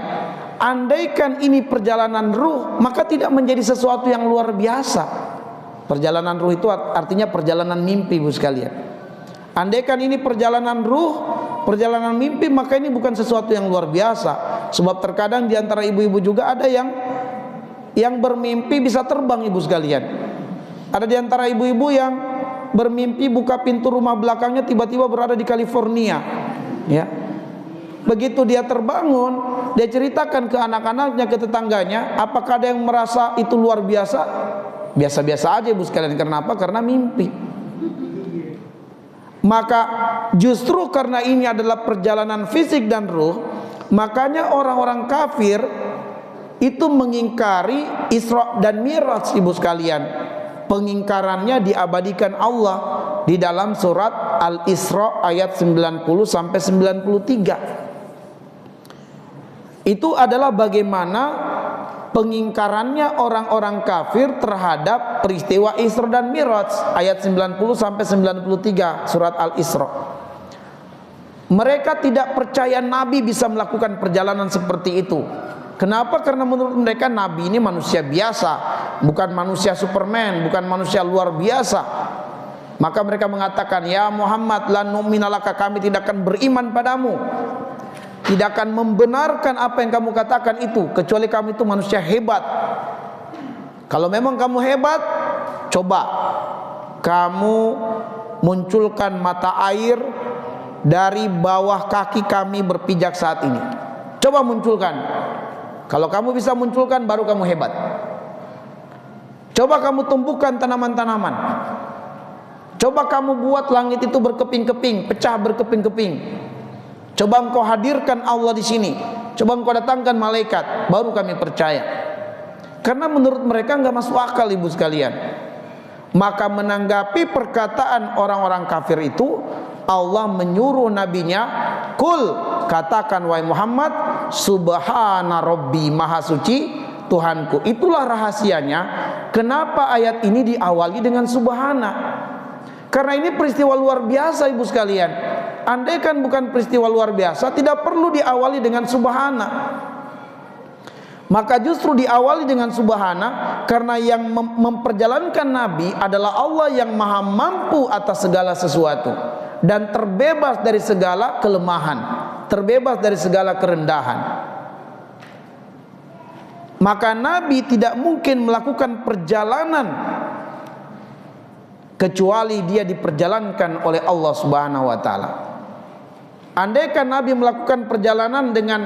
andaikan ini perjalanan ruh, maka tidak menjadi sesuatu yang luar biasa. Perjalanan ruh itu artinya perjalanan mimpi, ibu sekalian. Andaikan ini perjalanan ruh, perjalanan mimpi, maka ini bukan sesuatu yang luar biasa. Sebab terkadang di antara ibu-ibu juga ada yang bermimpi bisa terbang, ibu sekalian. Ada di antara ibu-ibu yang bermimpi buka pintu rumah belakangnya tiba-tiba berada di California. Ya. Begitu dia terbangun, dia ceritakan ke anak-anaknya, ke tetangganya. Apakah ada yang merasa itu luar biasa? Biasa-biasa aja ibu sekalian. Kenapa? Karena mimpi. Maka justru karena ini adalah perjalanan fisik dan ruh, makanya orang-orang kafir itu mengingkari Isra dan Mi'raj, ibu sekalian. Pengingkarannya diabadikan Allah di dalam surat Al-Isra ayat 90 sampai 93. Itu adalah bagaimana pengingkarannya orang-orang kafir terhadap peristiwa Isra dan Mi'raj ayat 90 sampai 93 surat Al-Isra. Mereka tidak percaya Nabi bisa melakukan perjalanan seperti itu. Kenapa? Karena menurut mereka Nabi ini manusia biasa, bukan manusia Superman, bukan manusia luar biasa. Maka mereka mengatakan, ya Muhammad, lan nu'mina laka, kami tidak akan beriman padamu, tidak akan membenarkan apa yang kamu katakan itu, kecuali kamu itu manusia hebat. Kalau memang kamu hebat, coba kamu munculkan mata air dari bawah kaki kami berpijak saat ini. Coba munculkan. Kalau kamu bisa munculkan, baru kamu hebat. Coba kamu tumbuhkan tanaman-tanaman. Coba kamu buat langit itu berkeping-keping, pecah berkeping-keping. Coba engkau hadirkan Allah di sini. Coba engkau datangkan malaikat, baru kami percaya. Karena menurut mereka enggak masuk akal, ibu sekalian. Maka menanggapi perkataan orang-orang kafir itu, Allah menyuruh nabinya, kul, katakan wahai Muhammad, subhana rabbi, maha suci Tuhanku. Itulah rahasianya kenapa ayat ini diawali dengan subhana. Karena ini peristiwa luar biasa, ibu sekalian. Andaikan bukan peristiwa luar biasa, tidak perlu diawali dengan subhana. Maka justru diawali dengan subhana, karena yang memperjalankan Nabi adalah Allah yang maha mampu atas segala sesuatu dan terbebas dari segala kelemahan, terbebas dari segala kerendahan. Maka Nabi tidak mungkin melakukan perjalanan kecuali dia diperjalankan oleh Allah Subhanahu wa taala. Andaikan Nabi melakukan perjalanan dengan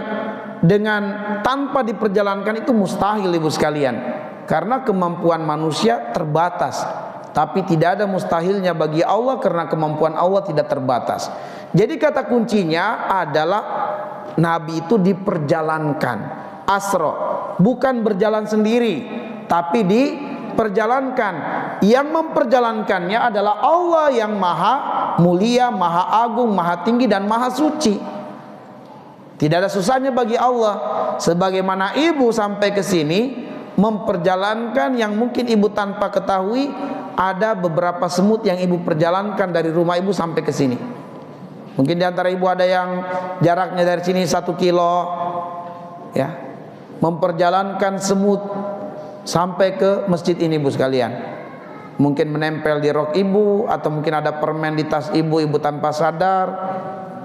tanpa diperjalankan, itu mustahil, ibu sekalian. Karena kemampuan manusia terbatas, tapi tidak ada mustahilnya bagi Allah karena kemampuan Allah tidak terbatas. Jadi kata kuncinya adalah Nabi itu diperjalankan. Asra, bukan berjalan sendiri, tapi diperjalankan. Yang memperjalankannya adalah Allah yang maha mulia, maha agung, maha tinggi, dan maha suci. Tidak ada susahnya bagi Allah. Sebagaimana ibu sampai ke sini memperjalankan yang mungkin ibu tanpa ketahui, ada beberapa semut yang ibu perjalankan dari rumah ibu sampai ke sini. Mungkin di antara ibu ada yang jaraknya dari sini 1 kilo, ya, memperjalankan semut sampai ke masjid ini, ibu sekalian. mungkin menempel di rok ibu, atau mungkin ada permen di tas ibu, ibu tanpa sadar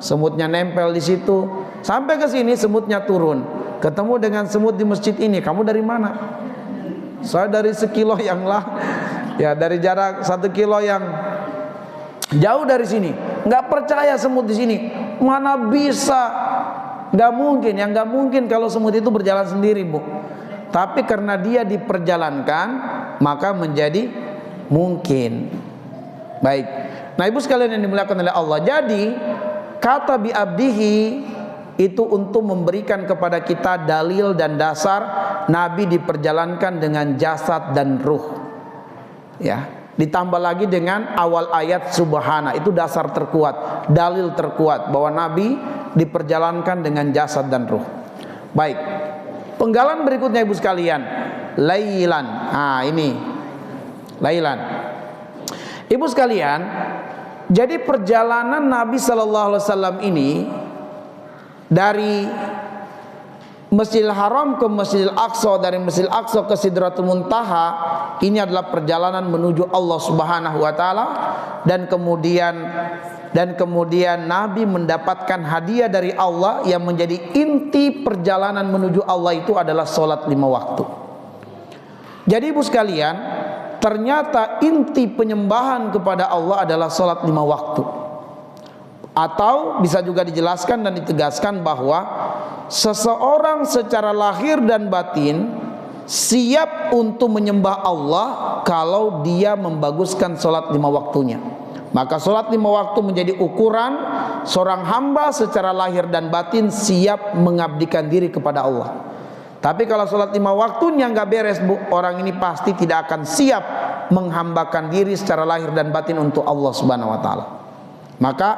semutnya nempel di situ. Sampai ke sini semutnya turun, ketemu dengan semut di masjid ini. Kamu dari mana? Saya dari sekilo yang lah, ya dari jarak 1 kilo yang jauh dari sini. Nggak percaya semut di sini. Mana bisa? Nggak mungkin. Yang nggak mungkin kalau semut itu berjalan sendiri, Bu. Tapi karena dia diperjalankan, maka menjadi mungkin. Baik. Nah, ibu sekalian yang dimuliakan oleh Allah, jadi kata bi abdihi itu untuk memberikan kepada kita dalil dan dasar Nabi diperjalankan dengan jasad dan ruh. Ya, ditambah lagi dengan awal ayat subhana, itu dasar terkuat, dalil terkuat bahwa Nabi diperjalankan dengan jasad dan ruh. Baik. Penggalan berikutnya ibu sekalian, lailan. Nah, ini lailan. Ibu sekalian, jadi perjalanan Nabi sallallahu alaihi wasallam ini dari Masjidil Haram ke Masjidil Aqsa, dari Masjidil Aqsa ke Sidratul Muntaha, ini adalah perjalanan menuju Allah Subhanahu wa taala, dan kemudian Nabi mendapatkan hadiah dari Allah yang menjadi inti perjalanan menuju Allah itu adalah salat 5 waktu. Jadi ibu sekalian, ternyata inti penyembahan kepada Allah adalah salat 5 waktu. Atau bisa juga dijelaskan dan ditegaskan bahwa seseorang secara lahir dan batin siap untuk menyembah Allah kalau dia membaguskan salat 5 waktunya. Maka salat 5 waktu menjadi ukuran seorang hamba secara lahir dan batin siap mengabdikan diri kepada Allah. Tapi kalau salat 5 waktunya nggak beres, Bu, orang ini pasti tidak akan siap menghambakan diri secara lahir dan batin untuk Allah Subhanahu wa taala. Maka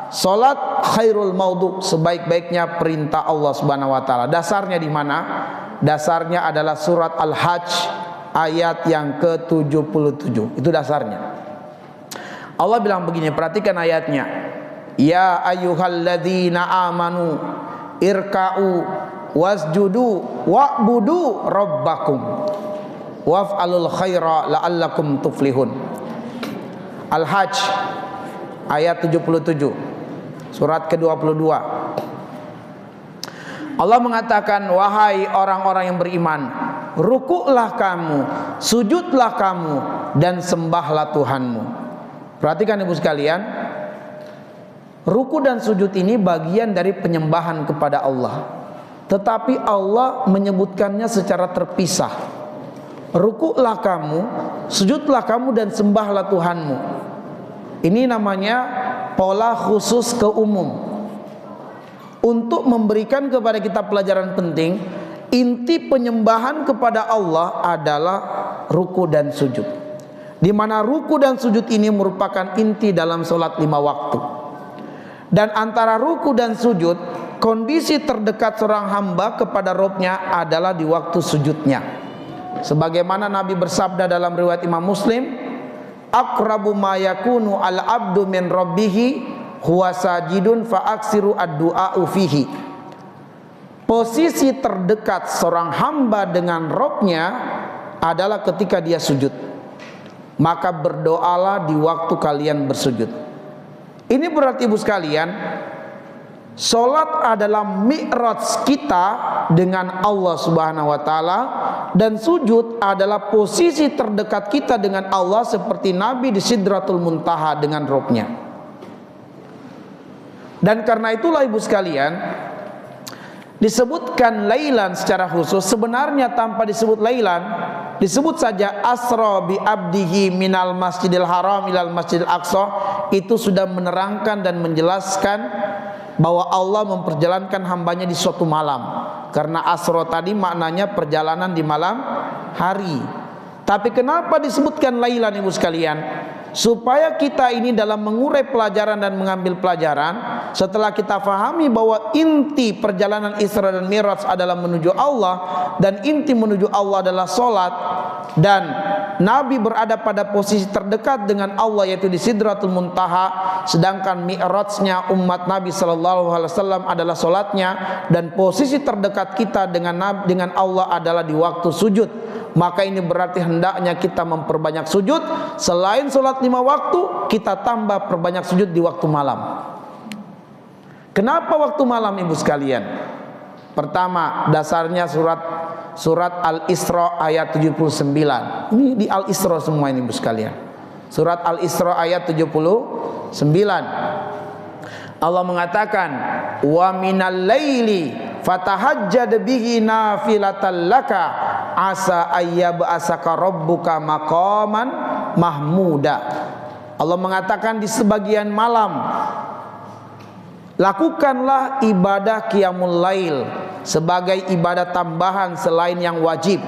salat khairul maudhu, sebaik-baiknya perintah Allah Subhanahu wa taala. Dasarnya di mana? Dasarnya adalah surat Al-Hajj ayat yang ke-77. Itu dasarnya. Allah bilang begini, perhatikan ayatnya. Ya ayyuhalladzina amanu irka'u wasjudu wa'budu rabbakum waf'alul khaira la'allakum tuflihun. Al-Hajj ayat 77, surat ke-22. Allah mengatakan, wahai orang-orang yang beriman, rukuklah kamu, sujudlah kamu, dan sembahlah Tuhanmu. Perhatikan ibu sekalian, ruku dan sujud ini bagian dari penyembahan kepada Allah, tetapi Allah menyebutkannya secara terpisah. Rukuklah kamu, sujudlah kamu, dan sembahlah Tuhanmu. Ini namanya pola khusus ke umum, untuk memberikan kepada kita pelajaran penting. Inti penyembahan kepada Allah adalah ruku dan sujud, di mana ruku dan sujud ini merupakan inti dalam sholat 5 waktu. Dan antara ruku dan sujud, kondisi terdekat seorang hamba kepada Rabbnya adalah di waktu sujudnya. Sebagaimana Nabi bersabda dalam riwayat Imam Muslim, aqrabu ma yakunu al-abdu min rabbihi huwa sajidun fa aksiru ad-du'a fihi. Posisi terdekat seorang hamba dengan Rabbnya adalah ketika dia sujud. Maka berdoalah di waktu kalian bersujud. Ini berarti ibu sekalian, salat adalah mi'raj kita dengan Allah Subhanahu wa taala, dan sujud adalah posisi terdekat kita dengan Allah seperti Nabi di Sidratul Muntaha dengan Rabbnya. Dan karena itulah ibu sekalian, disebutkan lailan secara khusus. Sebenarnya tanpa disebut lailan, disebut saja asra bi abdihi minal masjidil haram ilal masjidil aqsa, itu sudah menerangkan dan menjelaskan bahwa Allah memperjalankan hambanya di suatu malam. Karena asra tadi maknanya perjalanan di malam hari. Tapi kenapa disebutkan lailan ibu sekalian? Supaya kita ini dalam mengurai pelajaran dan mengambil pelajaran, setelah kita fahami bahwa inti perjalanan Isra dan Mi'raj adalah menuju Allah, dan inti menuju Allah adalah sholat, dan Nabi berada pada posisi terdekat dengan Allah, yaitu di Sidratul Muntaha, sedangkan mi'rajnya umat Nabi sallallahu alaihi wasallam adalah salatnya, dan posisi terdekat kita dengan Allah adalah di waktu sujud. Maka ini berarti hendaknya kita memperbanyak sujud. Selain salat 5 waktu, kita tambah perbanyak sujud di waktu malam. Kenapa waktu malam, ibu sekalian? Pertama, dasarnya surat Al-Isra ayat 79. Ini di Al-Isra semua ini, ibu sekalian. Surat Al-Isra ayat 79. Allah mengatakan, wa minal laili fatahajjad bihi nafilatan laka asa ayyab'asaka rabbuka maqaman mahmuda. Allah mengatakan di sebagian malam, lakukanlah ibadah qiyamul lail sebagai ibadah tambahan selain yang wajib.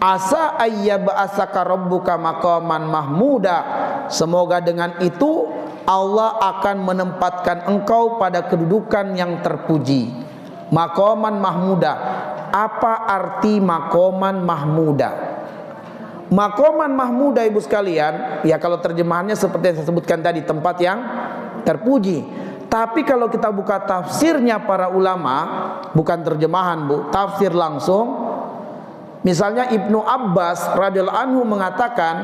Asa ayyab'asaka rabbuka maqaman mahmuda. Semoga dengan itu Allah akan menempatkan engkau pada kedudukan yang terpuji. Maqaman mahmuda. Apa arti maqaman mahmuda? Maqaman mahmuda, ibu sekalian, ya kalau terjemahannya seperti yang saya sebutkan tadi, tempat yang terpuji. Tapi kalau kita buka tafsirnya para ulama, bukan terjemahan bu, tafsir langsung. Misalnya Ibnu Abbas radhiyallahu anhu mengatakan,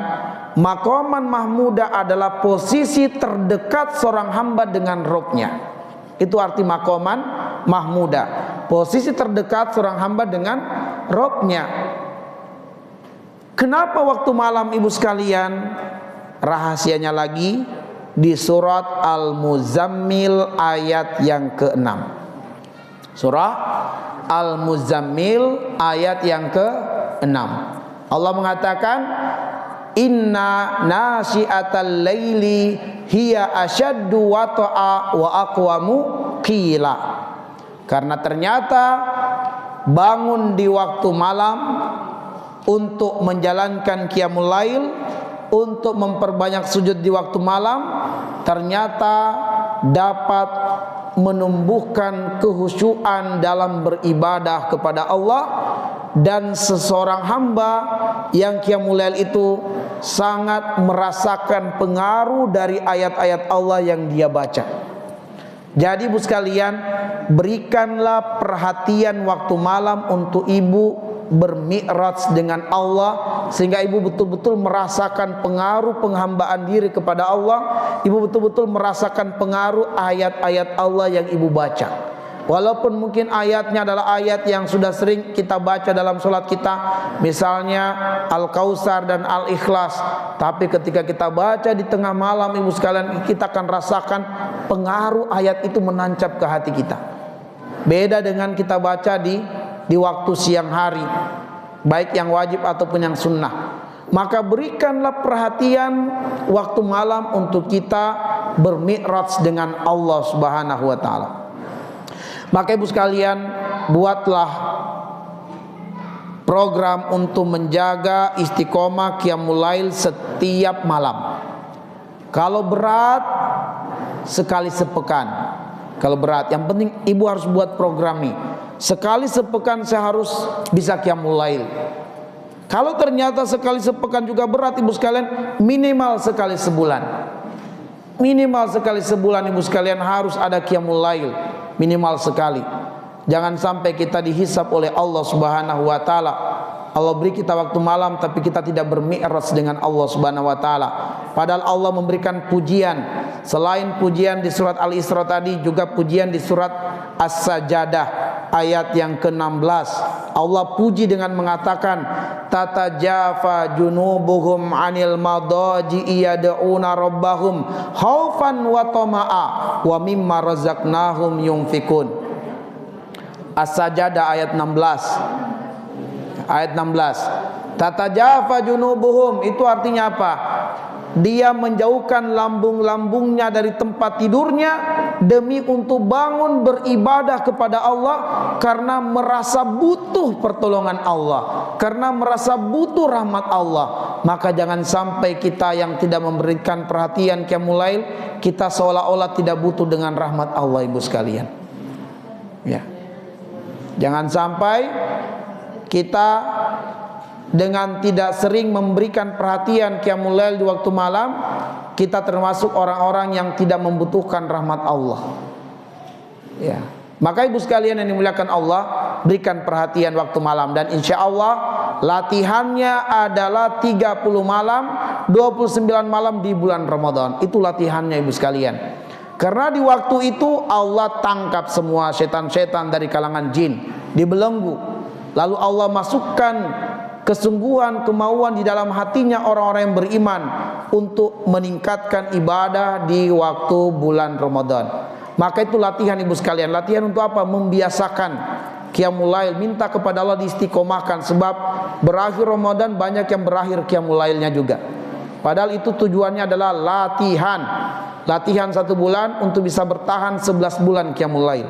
maqaman mahmuda adalah posisi terdekat seorang hamba dengan Rabb-nya. Itu arti maqaman mahmuda, posisi terdekat seorang hamba dengan Rabb-nya. Kenapa waktu malam, ibu sekalian? Rahasianya lagi di surat Al-Muzammil ayat yang ke-6. Surah Al-Muzammil ayat yang ke-6. Allah mengatakan, inna nasyi'atal laili hiya asyaddu wata'a wa aqwamu qila. Karena ternyata bangun di waktu malam untuk menjalankan qiyamul lail, untuk memperbanyak sujud di waktu malam, ternyata dapat menumbuhkan kehusyuan dalam beribadah kepada Allah. Dan seseorang hamba yang qiyamul lail itu sangat merasakan pengaruh dari ayat-ayat Allah yang dia baca. Jadi ibu sekalian, berikanlah perhatian waktu malam untuk ibu bermi'raj dengan Allah, sehingga ibu betul-betul merasakan pengaruh penghambaan diri kepada Allah. Ibu betul-betul merasakan pengaruh ayat-ayat Allah yang ibu baca. Walaupun mungkin ayatnya adalah ayat yang sudah sering kita baca dalam sholat kita, misalnya Al-Kautsar dan Al-Ikhlas, tapi ketika kita baca di tengah malam, ibu sekalian, kita akan rasakan pengaruh ayat itu menancap ke hati kita. Beda dengan kita baca di waktu siang hari, baik yang wajib ataupun yang sunnah. Maka berikanlah perhatian waktu malam untuk kita bermi'raj dengan Allah Subhanahu wa ta'ala. Maka ibu sekalian, buatlah program untuk menjaga istiqomah qiyamul lail setiap malam. Kalau berat, sekali sepekan. Kalau berat, yang penting ibu harus buat program nih. Sekali sepekan saya harus bisa qiyamul lail. Kalau ternyata sekali sepekan juga berat, ibu sekalian, minimal sekali sebulan. Minimal sekali sebulan ibu sekalian harus ada qiyamul lail. Minimal sekali. Jangan sampai kita dihisab oleh Allah Subhanahu wa ta'ala. Allah beri kita waktu malam tapi kita tidak bermi'raj dengan Allah Subhanahu wa ta'ala. Padahal Allah memberikan pujian. Selain pujian di surat Al-Isra tadi, juga pujian di surat As-Sajadah ayat yang ke-16. Allah puji dengan mengatakan, tatajafa junubuhum 'anil madaji'i yad'una rabbahum khaufan wa tama'a wa mimma razaqnahum yunfikun. As-Sajadah ayat 16. Ayat 16. Tatajafa junubuhum, itu artinya apa? Dia menjauhkan lambung-lambungnya dari tempat tidurnya demi untuk bangun beribadah kepada Allah, karena merasa butuh pertolongan Allah, karena merasa butuh rahmat Allah. Maka jangan sampai kita yang tidak memberikan perhatian qiyamul lail, kita seolah-olah tidak butuh dengan rahmat Allah, ibu sekalian. Ya. Jangan sampai kita dengan tidak sering memberikan perhatian qiyamul lail di waktu malam, kita termasuk orang-orang yang tidak membutuhkan rahmat Allah. Ya. Maka ibu sekalian yang dimuliakan Allah, berikan perhatian waktu malam, dan insya Allah latihannya adalah 30 malam, 29 malam di bulan Ramadan. Itu latihannya ibu sekalian. Karena di waktu itu Allah tangkap semua setan-setan dari kalangan jin, dibelenggu. Lalu Allah masukkan kesungguhan, kemauan di dalam hatinya orang-orang yang beriman untuk meningkatkan ibadah di waktu bulan Ramadan. Maka itu latihan ibu sekalian. Latihan untuk apa? Membiasakan qiyamul lail, minta kepada Allah diistiqomahkan, sebab berakhir Ramadan banyak yang berakhir qiyamul lailnya juga. Padahal itu tujuannya adalah latihan. Latihan 1 bulan untuk bisa bertahan 11 bulan qiyamul lail.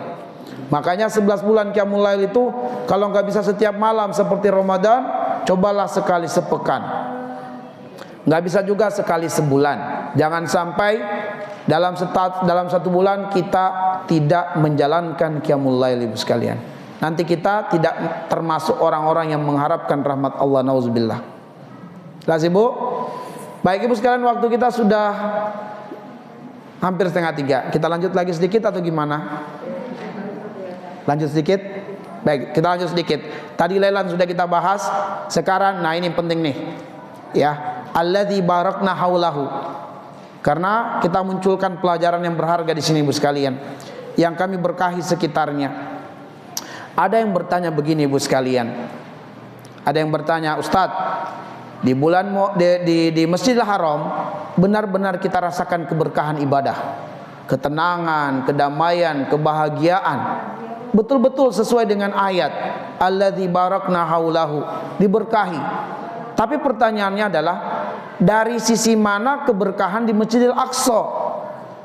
Makanya 11 bulan qiyamul lail itu kalau nggak bisa setiap malam seperti Ramadan, cobalah sekali sepekan. Nggak bisa juga sekali sebulan. Jangan sampai dalam 1 bulan kita tidak menjalankan qiyamul lail ibu sekalian. Nanti kita tidak termasuk orang-orang yang mengharapkan rahmat Allah, nauzubillah. Jelas ibu? Baik ibu sekalian, waktu kita sudah hampir 2:30. Kita lanjut lagi sedikit atau gimana? Lanjut sedikit? Baik, kita lanjut sedikit. Tadi lailan sudah kita bahas. Sekarang, nah ini penting nih, ya, alladzi barakna haulahu. Karena kita munculkan pelajaran yang berharga di sini ibu sekalian, yang kami berkahi sekitarnya. Ada yang bertanya begini ibu sekalian. Ada yang bertanya, Ustadz, di bulan di Masjidil Haram benar-benar kita rasakan keberkahan ibadah, ketenangan, kedamaian, kebahagiaan. Betul-betul sesuai dengan ayat alladzi barakna haulahu, diberkahi. Tapi pertanyaannya adalah, dari sisi mana keberkahan di Masjidil Aqsa?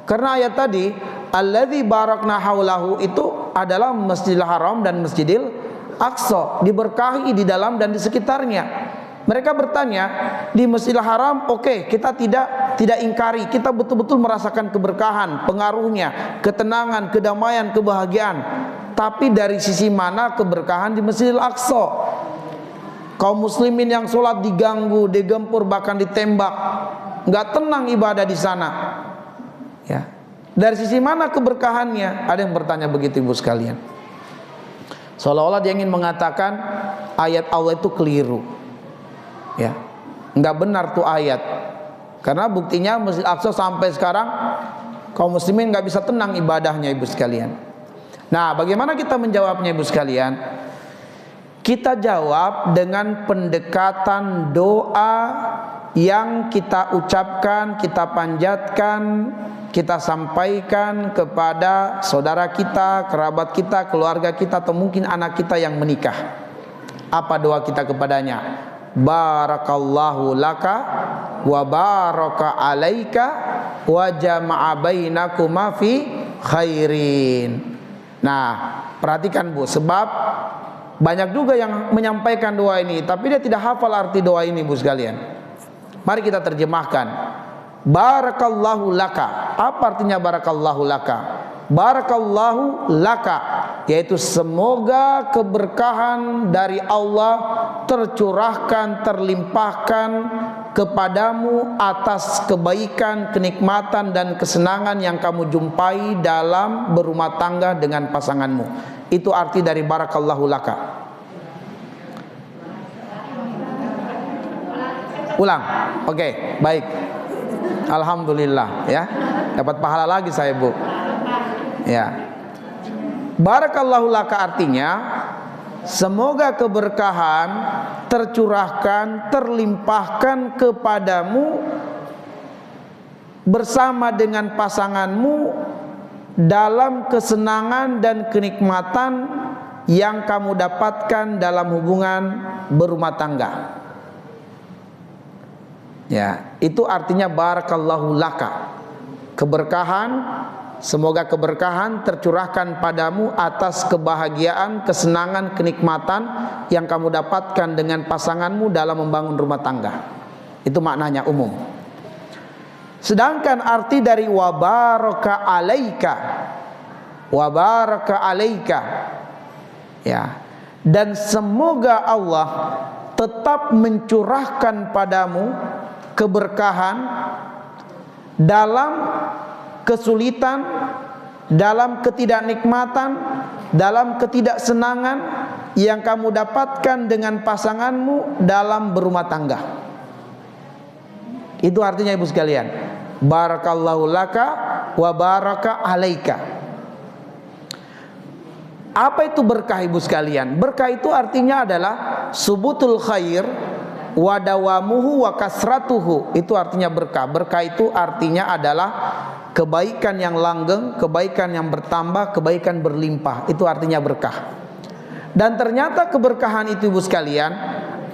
Karena ayat tadi alladzi barakna haulahu itu adalah Masjidil Haram dan Masjidil Aqsa, diberkahi di dalam dan di sekitarnya. Mereka bertanya, di Masjidil Haram oke, kita tidak ingkari, kita betul-betul merasakan keberkahan, pengaruhnya, ketenangan, kedamaian, kebahagiaan. Tapi dari sisi mana keberkahan di Masjidil Aqsa? Kaum muslimin yang sholat diganggu, digempur, bahkan ditembak, nggak tenang ibadah di sana. Ya, dari sisi mana keberkahannya? Ada yang bertanya begitu ibu sekalian. Seolah-olah dia ingin mengatakan ayat Allah itu keliru. Ya, nggak benar tuh ayat. Karena buktinya Masjid Aqsa sampai sekarang kaum muslimin nggak bisa tenang ibadahnya ibu sekalian. Nah, bagaimana kita menjawabnya ibu sekalian? Kita jawab dengan pendekatan doa yang kita ucapkan, kita panjatkan, kita sampaikan kepada saudara kita, kerabat kita, keluarga kita, atau mungkin anak kita yang menikah. Apa doa kita kepadanya? Barakallahu laka wa baraka alaika wa jama'a bainakuma fi khairin. Nah, perhatikan bu, sebab banyak juga yang menyampaikan doa ini, tapi dia tidak hafal arti doa ini bu sekalian. Mari kita terjemahkan. Barakallahu laka. Apa artinya barakallahu laka? Barakallahu laka, yaitu semoga keberkahan dari Allah tercurahkan, terlimpahkan kepadamu atas kebaikan, kenikmatan dan kesenangan yang kamu jumpai dalam berumah tangga dengan pasanganmu. Itu arti dari barakallahu laka. Ulang. Oke, baik. Alhamdulillah ya. Dapat pahala lagi saya, Bu. Ya. Barakallahu laka artinya semoga keberkahan tercurahkan, terlimpahkan kepadamu bersama dengan pasanganmu dalam kesenangan dan kenikmatan yang kamu dapatkan dalam hubungan berumah tangga. Ya, itu artinya barakallahu laka. Keberkahan, semoga keberkahan tercurahkan padamu atas kebahagiaan, kesenangan, kenikmatan yang kamu dapatkan dengan pasanganmu dalam membangun rumah tangga. Itu maknanya umum. Sedangkan arti dari wabaraka alaika, wabaraka alaika, ya, dan semoga Allah tetap mencurahkan padamu keberkahan dalam kesulitan, dalam ketidaknikmatan, dalam ketidaksenangan yang kamu dapatkan dengan pasanganmu dalam berumah tangga. Itu artinya ibu sekalian, barakallahu laka wa baraka alaika. Apa itu berkah ibu sekalian? Berkah itu artinya adalah subutul khair wa dawamuhu wa kasratuhu. Itu artinya berkah. Berkah itu artinya adalah kebaikan yang langgeng, kebaikan yang bertambah, kebaikan berlimpah. Itu artinya berkah. Dan ternyata keberkahan itu ibu sekalian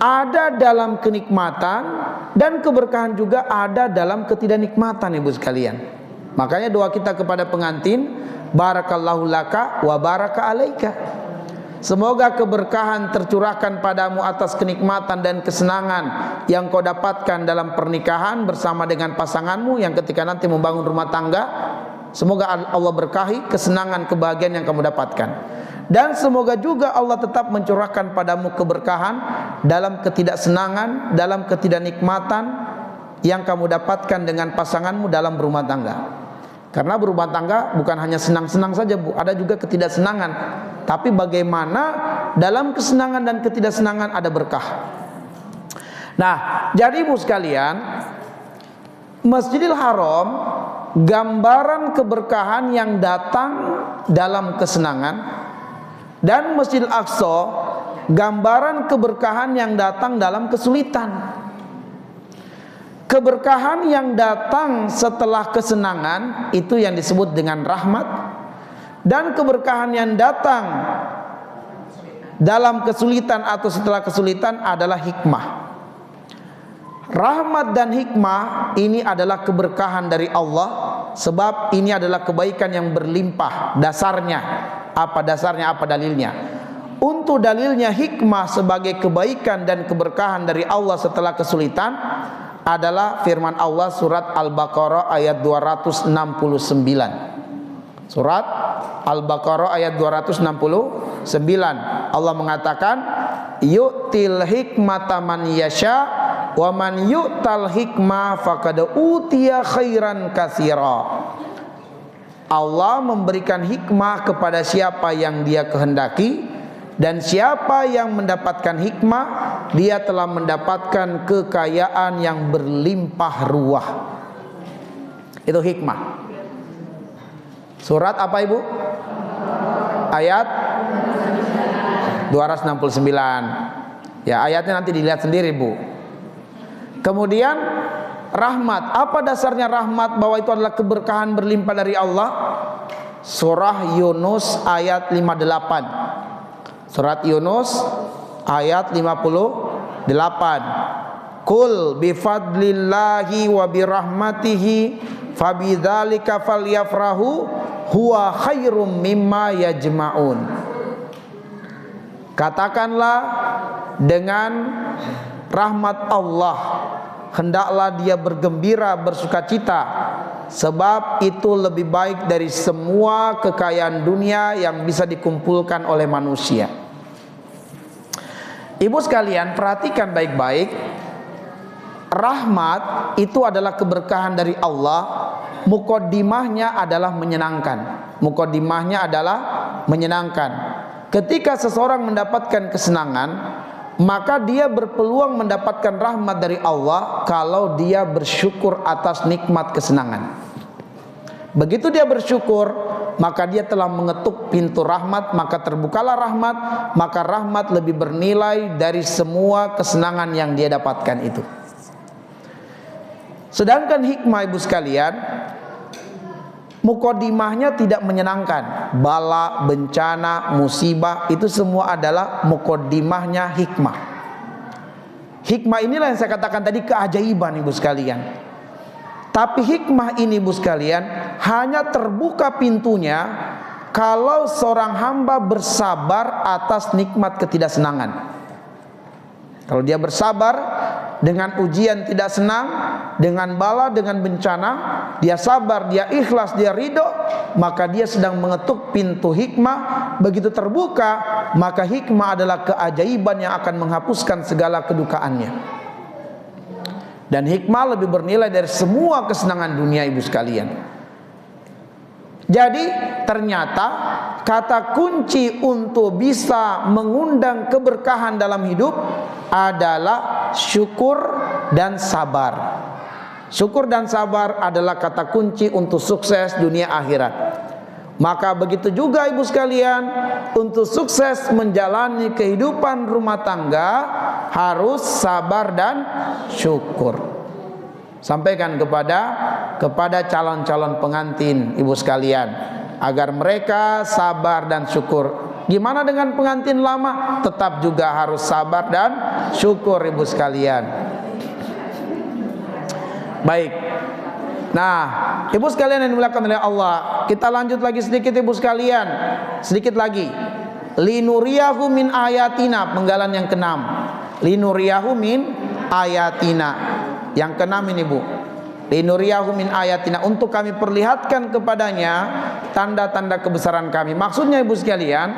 ada dalam kenikmatan, dan keberkahan juga ada dalam ketidaknikmatan ibu sekalian. Makanya doa kita kepada pengantin, barakallahu laka wa baraka alaika. Semoga keberkahan tercurahkan padamu atas kenikmatan dan kesenangan yang kau dapatkan dalam pernikahan bersama dengan pasanganmu, yang ketika nanti membangun rumah tangga, semoga Allah berkahi kesenangan kebahagiaan yang kamu dapatkan. Dan semoga juga Allah tetap mencurahkan padamu keberkahan dalam ketidaksenangan, dalam ketidaknikmatan yang kamu dapatkan dengan pasanganmu dalam berumah tangga. Karena berumah tangga bukan hanya senang-senang saja bu, ada juga ketidaksenangan. Tapi bagaimana dalam kesenangan dan ketidaksenangan ada berkah. Nah, jadi ibu sekalian, Masjidil Haram gambaran keberkahan yang datang dalam kesenangan, dan Masjidil Aqsa gambaran keberkahan yang datang dalam kesulitan. Keberkahan yang datang setelah kesenangan itu yang disebut dengan rahmat, dan keberkahan yang datang dalam kesulitan atau setelah kesulitan adalah hikmah. Rahmat dan hikmah ini adalah keberkahan dari Allah, sebab ini adalah kebaikan yang berlimpah. Dasarnya apa? Dasarnya apa? Dalilnya. Untuk dalilnya hikmah sebagai kebaikan dan keberkahan dari Allah setelah kesulitan adalah firman Allah surat Al-Baqarah ayat 269. Surat Al-Baqarah ayat 269. Allah mengatakan, yu'til hikmata man yasha wa man yu'tal hikmah faqad utiya khairan katsira. Allah memberikan hikmah kepada siapa yang Dia kehendaki, dan siapa yang mendapatkan hikmah, dia telah mendapatkan kekayaan yang berlimpah ruah. Itu hikmah. Surat apa ibu? Ayat 269. Ya, ayatnya nanti dilihat sendiri bu. Kemudian rahmat. Apa dasarnya rahmat? Bahwa itu adalah keberkahan berlimpah dari Allah. Surah Yunus ayat 58. Surat Yunus ayat 58. Qul bifadlillahi wa birahmatihi fabidzalika falyafrahu huwa khairum mimma yajma'un. Katakanlah, dengan rahmat Allah hendaklah dia bergembira, bersukacita, sebab itu lebih baik dari semua kekayaan dunia yang bisa dikumpulkan oleh manusia. Ibu sekalian, perhatikan baik-baik. Rahmat itu adalah keberkahan dari Allah. Muqaddimahnya adalah menyenangkan. Muqaddimahnya adalah menyenangkan. Ketika seseorang mendapatkan kesenangan, maka dia berpeluang mendapatkan rahmat dari Allah kalau dia bersyukur atas nikmat kesenangan. Begitu dia bersyukur, maka dia telah mengetuk pintu rahmat, maka terbukalah rahmat, maka rahmat lebih bernilai dari semua kesenangan yang dia dapatkan itu. Sedangkan hikmah ibu sekalian, muqaddimahnya tidak menyenangkan. Bala, bencana, musibah, itu semua adalah muqaddimahnya hikmah. Hikmah inilah yang saya katakan tadi, keajaiban ibu sekalian. Tapi hikmah ini ibu sekalian hanya terbuka pintunya kalau seorang hamba bersabar atas nikmat ketidaksenangan. Kalau dia bersabar dengan ujian tidak senang, dengan bala, dengan bencana, dia sabar, dia ikhlas, dia ridho, maka dia sedang mengetuk pintu hikmah. Begitu terbuka, maka hikmah adalah keajaiban yang akan menghapuskan segala kedukaannya. Dan hikmah lebih bernilai dari semua kesenangan dunia, ibu sekalian. Jadi ternyata kata kunci untuk bisa mengundang keberkahan dalam hidup adalah syukur dan sabar. Syukur dan sabar adalah kata kunci untuk sukses dunia akhirat. Maka begitu juga ibu sekalian, untuk sukses menjalani kehidupan rumah tangga harus sabar dan syukur. Sampaikan kepada calon-calon pengantin ibu sekalian, agar mereka sabar dan syukur. Gimana dengan pengantin lama? Tetap juga harus sabar dan syukur ibu sekalian. Baik. Nah, ibu sekalian yang dimuliakan oleh Allah, kita lanjut lagi sedikit ibu sekalian. Sedikit lagi. Linuriyahu min ayatina, penggalan yang ke-6. Linuriyahu min ayatina. Yang ke-6 ini, Bu. Linuriyahu min ayatina, untuk kami perlihatkan kepadanya tanda-tanda kebesaran kami. Maksudnya ibu sekalian,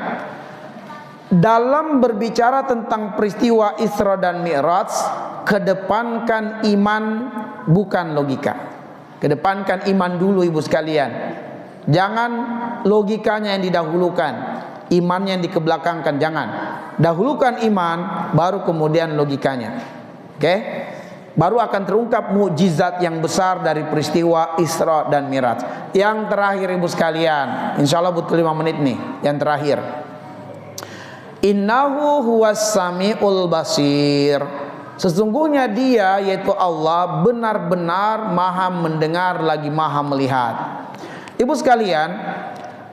dalam berbicara tentang peristiwa Isra dan Mi'raj, kedepankan iman bukan logika. Kedepankan iman dulu ibu sekalian. Jangan logikanya yang didahulukan, imannya yang dikebelakangkan. Jangan. Dahulukan iman, baru kemudian logikanya. Oke? Baru akan terungkap mukjizat yang besar dari peristiwa Isra dan Mi'raj. Yang terakhir ibu sekalian, insya Allah butuh 5 menit nih. Yang terakhir, innahu huwas sami'ul basir. Sesungguhnya dia, yaitu Allah, benar-benar maha mendengar lagi maha melihat. Ibu sekalian,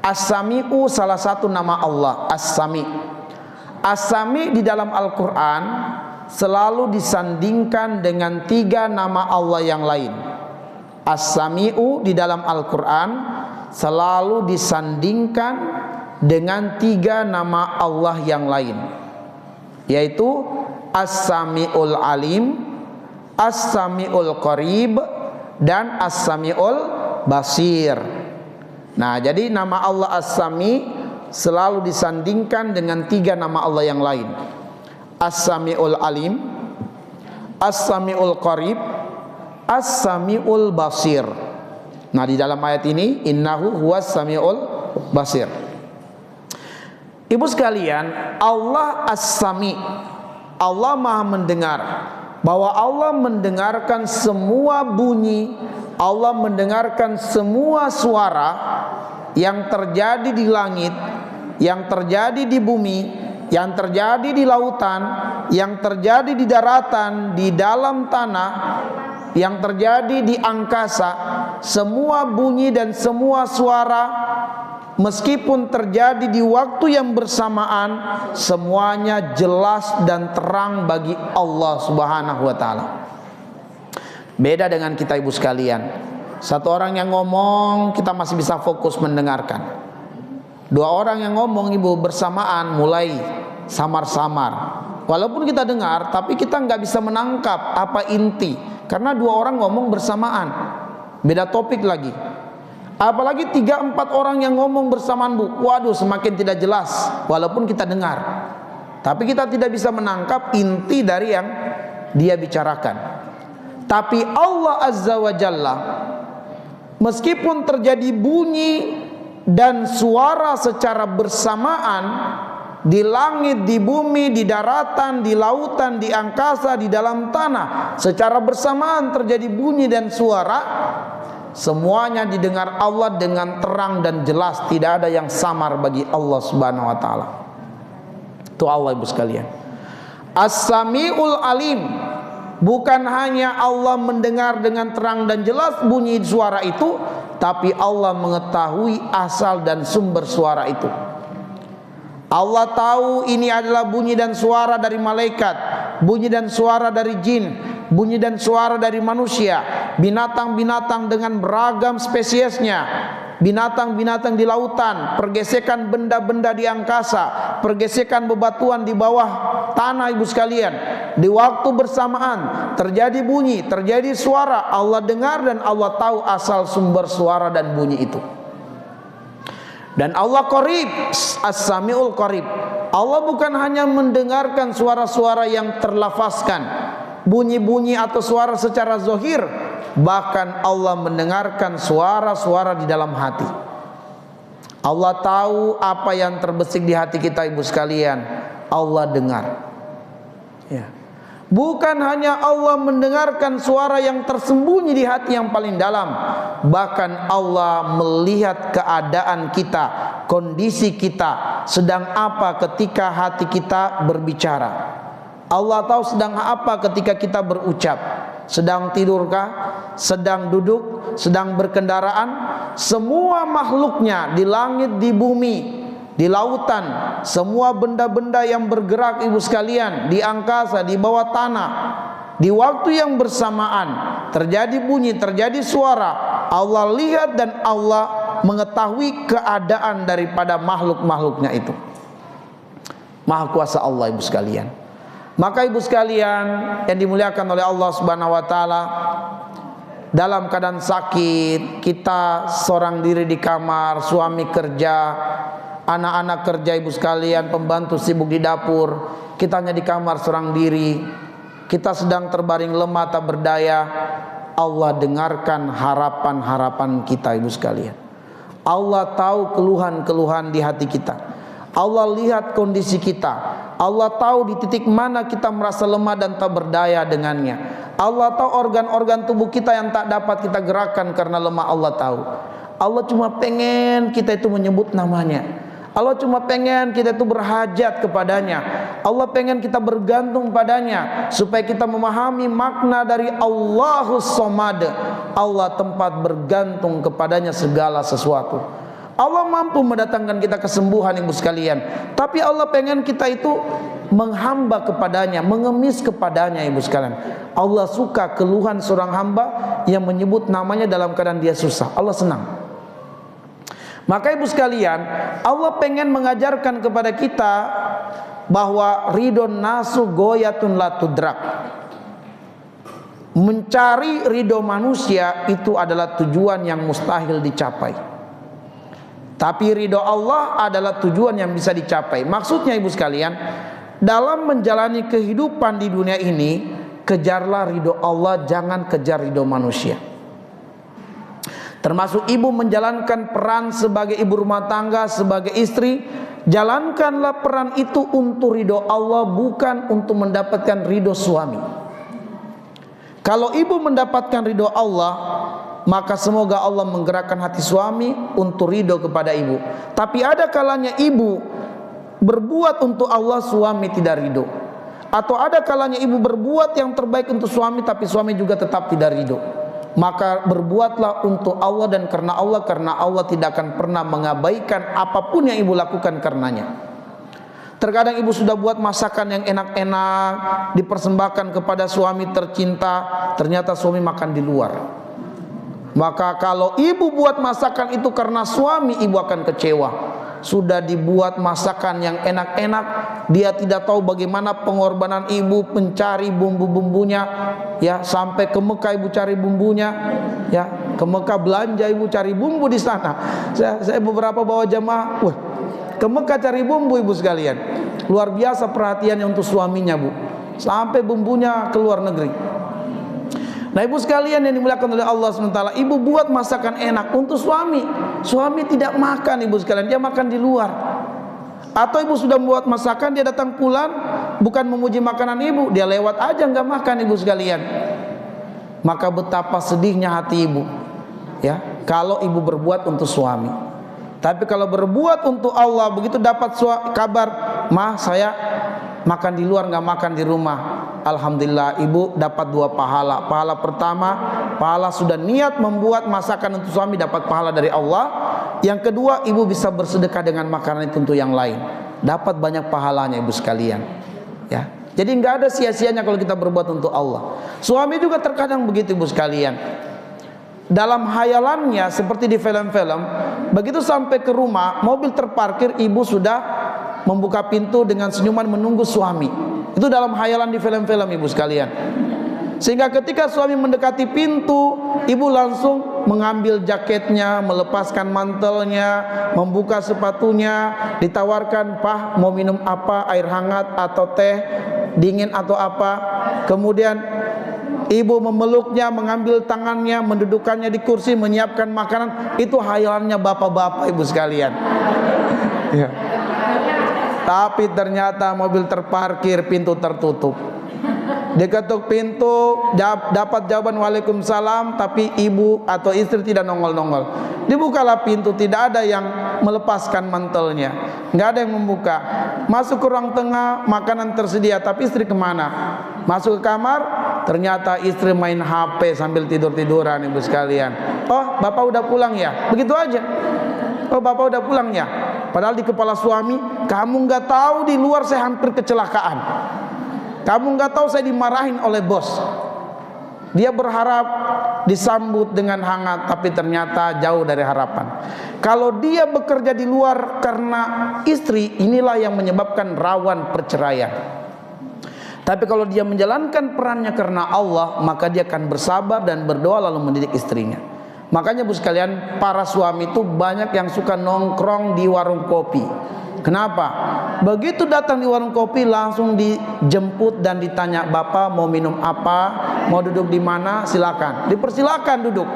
As-Sami'u salah satu nama Allah. As-Sami'. As-Sami' di dalam Al-Quran selalu disandingkan dengan 3 nama Allah yang lain. As-Sami'u di dalam Al-Quran selalu disandingkan dengan 3 nama Allah yang lain, yaitu As-Sami'ul Alim, As-Sami'ul Qarib, dan As-Sami'ul Basir. Nah, jadi nama Allah As-Sami selalu disandingkan dengan 3 nama Allah yang lain. As-Sami'ul Alim, As-Sami'ul Qarib, As-Sami'ul Basir. Nah, di dalam ayat ini innahu huwas sami'ul basir. Ibu sekalian, Allah As-Sami, Allah maha mendengar. Bahwa Allah mendengarkan semua bunyi, Allah mendengarkan semua suara yang terjadi di langit, yang terjadi di bumi, yang terjadi di lautan, yang terjadi di daratan, di dalam tanah, yang terjadi di angkasa. Semua bunyi dan semua suara, meskipun terjadi di waktu yang bersamaan, semuanya jelas dan terang bagi Allah Subhanahu wa ta'ala. Beda dengan kita ibu sekalian. Satu orang yang ngomong, kita masih bisa fokus mendengarkan. 2 orang yang ngomong ibu bersamaan, mulai samar-samar. Walaupun kita dengar, tapi kita nggak bisa menangkap apa inti, karena 2 orang ngomong bersamaan. Beda topik lagi. Apalagi 3-4 orang yang ngomong bersamaan, Bu. Waduh, semakin tidak jelas. Walaupun kita dengar, tapi kita tidak bisa menangkap inti dari yang dia bicarakan. Tapi Allah Azza wa Jalla, meskipun terjadi bunyi dan suara secara bersamaan di langit, di bumi, di daratan, di lautan, di angkasa, di dalam tanah, secara bersamaan terjadi bunyi dan suara, semuanya didengar Allah dengan terang dan jelas. Tidak ada yang samar bagi Allah Subhanahu wa ta'ala. Itu Allah ibu sekalian. As-Sami'ul Alim, bukan hanya Allah mendengar dengan terang dan jelas bunyi suara itu, tapi Allah mengetahui asal dan sumber suara itu. Allah tahu ini adalah bunyi dan suara dari malaikat, bunyi dan suara dari jin, bunyi dan suara dari manusia, binatang-binatang dengan beragam spesiesnya. binatang-binatang di lautan, pergesekan benda-benda di angkasa, pergesekan bebatuan di bawah tanah ibu sekalian. Di waktu bersamaan terjadi bunyi, terjadi suara, Allah dengar dan Allah tahu asal sumber suara dan bunyi itu. Dan Allah qarib, as-sami'ul qarib. Allah bukan hanya mendengarkan suara-suara yang terlafazkan, bunyi-bunyi atau suara secara zahir, bahkan Allah mendengarkan suara-suara di dalam hati. Allah tahu apa yang terbesit di hati kita ibu sekalian. Allah dengar. Ya. Bukan hanya Allah mendengarkan suara yang tersembunyi di hati yang paling dalam, bahkan Allah melihat keadaan kita, kondisi kita, sedang apa ketika hati kita berbicara. Allah tahu sedang apa ketika kita berucap. Sedang tidurkah, sedang duduk, sedang berkendaraan. Semua makhluknya di langit, di bumi, di lautan, semua benda-benda yang bergerak ibu sekalian, di angkasa, di bawah tanah, di waktu yang bersamaan terjadi bunyi, terjadi suara, Allah lihat dan Allah mengetahui keadaan daripada makhluk-makhluknya itu. Maha kuasa Allah ibu sekalian. Maka ibu sekalian yang dimuliakan oleh Allah Subhanahu wa taala, dalam keadaan sakit, kita seorang diri di kamar, suami kerja, anak-anak kerja ibu sekalian, pembantu sibuk di dapur, kita hanya di kamar seorang diri, kita sedang terbaring lemah tak berdaya. Allah dengarkan harapan-harapan kita ibu sekalian. Allah tahu keluhan-keluhan di hati kita. Allah lihat kondisi kita. Allah tahu di titik mana kita merasa lemah dan tak berdaya dengannya. Allah tahu organ-organ tubuh kita yang tak dapat kita gerakkan karena lemah. Allah tahu. Allah cuma pengen kita itu menyebut namanya. Allah cuma pengen kita itu berhajat kepadanya. Allah pengen kita bergantung padanya, supaya kita memahami makna dari Allahus Somad. Allah tempat bergantung kepadanya segala sesuatu. Allah mampu mendatangkan kita kesembuhan ibu sekalian, tapi Allah pengen kita itu menghamba kepadanya, mengemis kepadanya ibu sekalian. Allah suka keluhan seorang hamba yang menyebut namanya dalam keadaan dia susah. Allah senang. Maka ibu sekalian, Allah pengen mengajarkan kepada kita bahwa ridon nasu goyatun la tudrak. Mencari ridho manusia itu adalah tujuan yang mustahil dicapai. Tapi ridho Allah adalah tujuan yang bisa dicapai. Maksudnya ibu sekalian, dalam menjalani kehidupan di dunia ini, kejarlah ridho Allah, jangan kejar ridho manusia. Termasuk ibu menjalankan peran sebagai ibu rumah tangga, sebagai istri, jalankanlah peran itu untuk ridho Allah, bukan untuk mendapatkan ridho suami. Kalau ibu mendapatkan ridho Allah, maka semoga Allah menggerakkan hati suami untuk ridho kepada ibu. Tapi ada kalanya ibu berbuat untuk Allah, suami tidak ridho. Atau ada kalanya ibu berbuat yang terbaik untuk suami, tapi suami juga tetap tidak ridho. Maka berbuatlah untuk Allah dan karena Allah tidak akan pernah mengabaikan apapun yang ibu lakukan karenanya. Terkadang ibu sudah buat masakan yang enak-enak, dipersembahkan kepada suami tercinta, ternyata suami makan di luar. Maka kalau ibu buat masakan itu karena suami, ibu akan kecewa. Sudah dibuat masakan yang enak-enak, dia tidak tahu bagaimana pengorbanan ibu mencari bumbu-bumbunya, ya, sampai ke Mekah ibu cari bumbunya, ya, ke Mekah belanja ibu cari bumbu di sana. Saya beberapa bawa jamaah, wah, ke Mekah cari bumbu ibu sekalian. Luar biasa perhatiannya untuk suaminya bu, sampai bumbunya ke luar negeri. Nah ibu sekalian yang dimuliakan oleh Allah SWT, ibu buat masakan enak untuk suami, suami tidak makan ibu sekalian, dia makan di luar. Atau ibu sudah membuat masakan, dia datang pulang bukan memuji makanan ibu, dia lewat aja nggak makan ibu sekalian. Maka betapa sedihnya hati ibu, ya, kalau ibu berbuat untuk suami. Tapi kalau berbuat untuk Allah, begitu dapat kabar, "Mah, saya makan di luar, nggak makan di rumah." Alhamdulillah, ibu dapat 2 pahala. Pahala pertama, pahala sudah niat membuat masakan untuk suami, dapat pahala dari Allah. Yang kedua, ibu bisa bersedekah dengan makanan itu untuk yang lain, dapat banyak pahalanya ibu sekalian, ya. Jadi nggak ada sia-sianya kalau kita berbuat untuk Allah. Suami juga terkadang begitu ibu sekalian. Dalam hayalannya seperti di film-film, Begitu sampai ke rumah, mobil terparkir, ibu sudah membuka pintu dengan senyuman menunggu suami. Itu dalam khayalan di film-film ibu sekalian. Sehingga ketika suami mendekati pintu, ibu langsung mengambil jaketnya, melepaskan mantelnya, membuka sepatunya, ditawarkan, "Pah, mau minum apa? Air hangat atau teh dingin atau apa?" Kemudian ibu memeluknya, mengambil tangannya, mendudukkannya di kursi, menyiapkan makanan. Itu khayalannya bapak-bapak ibu sekalian. Ya. Tapi ternyata mobil terparkir, pintu tertutup. Diketuk pintu, dapat jawaban "Waalaikumsalam", tapi ibu atau istri tidak nongol-nongol. Dibukalah pintu, tidak ada yang melepaskan mantelnya, nggak ada yang membuka. Masuk ke ruang tengah, makanan tersedia, tapi istri kemana? Masuk ke kamar, ternyata istri main HP sambil tidur-tiduran ibu sekalian. "Oh, bapak udah pulang ya?" Begitu aja. "Oh, bapak udah pulang ya?" Padahal di kepala suami, "Kamu nggak tahu di luar saya hampir kecelakaan. Kamu nggak tahu saya dimarahin oleh bos." Dia berharap disambut dengan hangat, tapi ternyata jauh dari harapan. Kalau dia bekerja di luar karena istri, inilah yang menyebabkan rawan perceraian. Tapi kalau dia menjalankan perannya karena Allah, maka dia akan bersabar dan berdoa lalu mendidik istrinya. Makanya bu sekalian, para suami itu banyak yang suka nongkrong di warung kopi. Kenapa? Begitu datang di warung kopi langsung dijemput dan ditanya, "Bapak mau minum apa? Mau duduk di mana? Silakan." Dipersilakan duduk.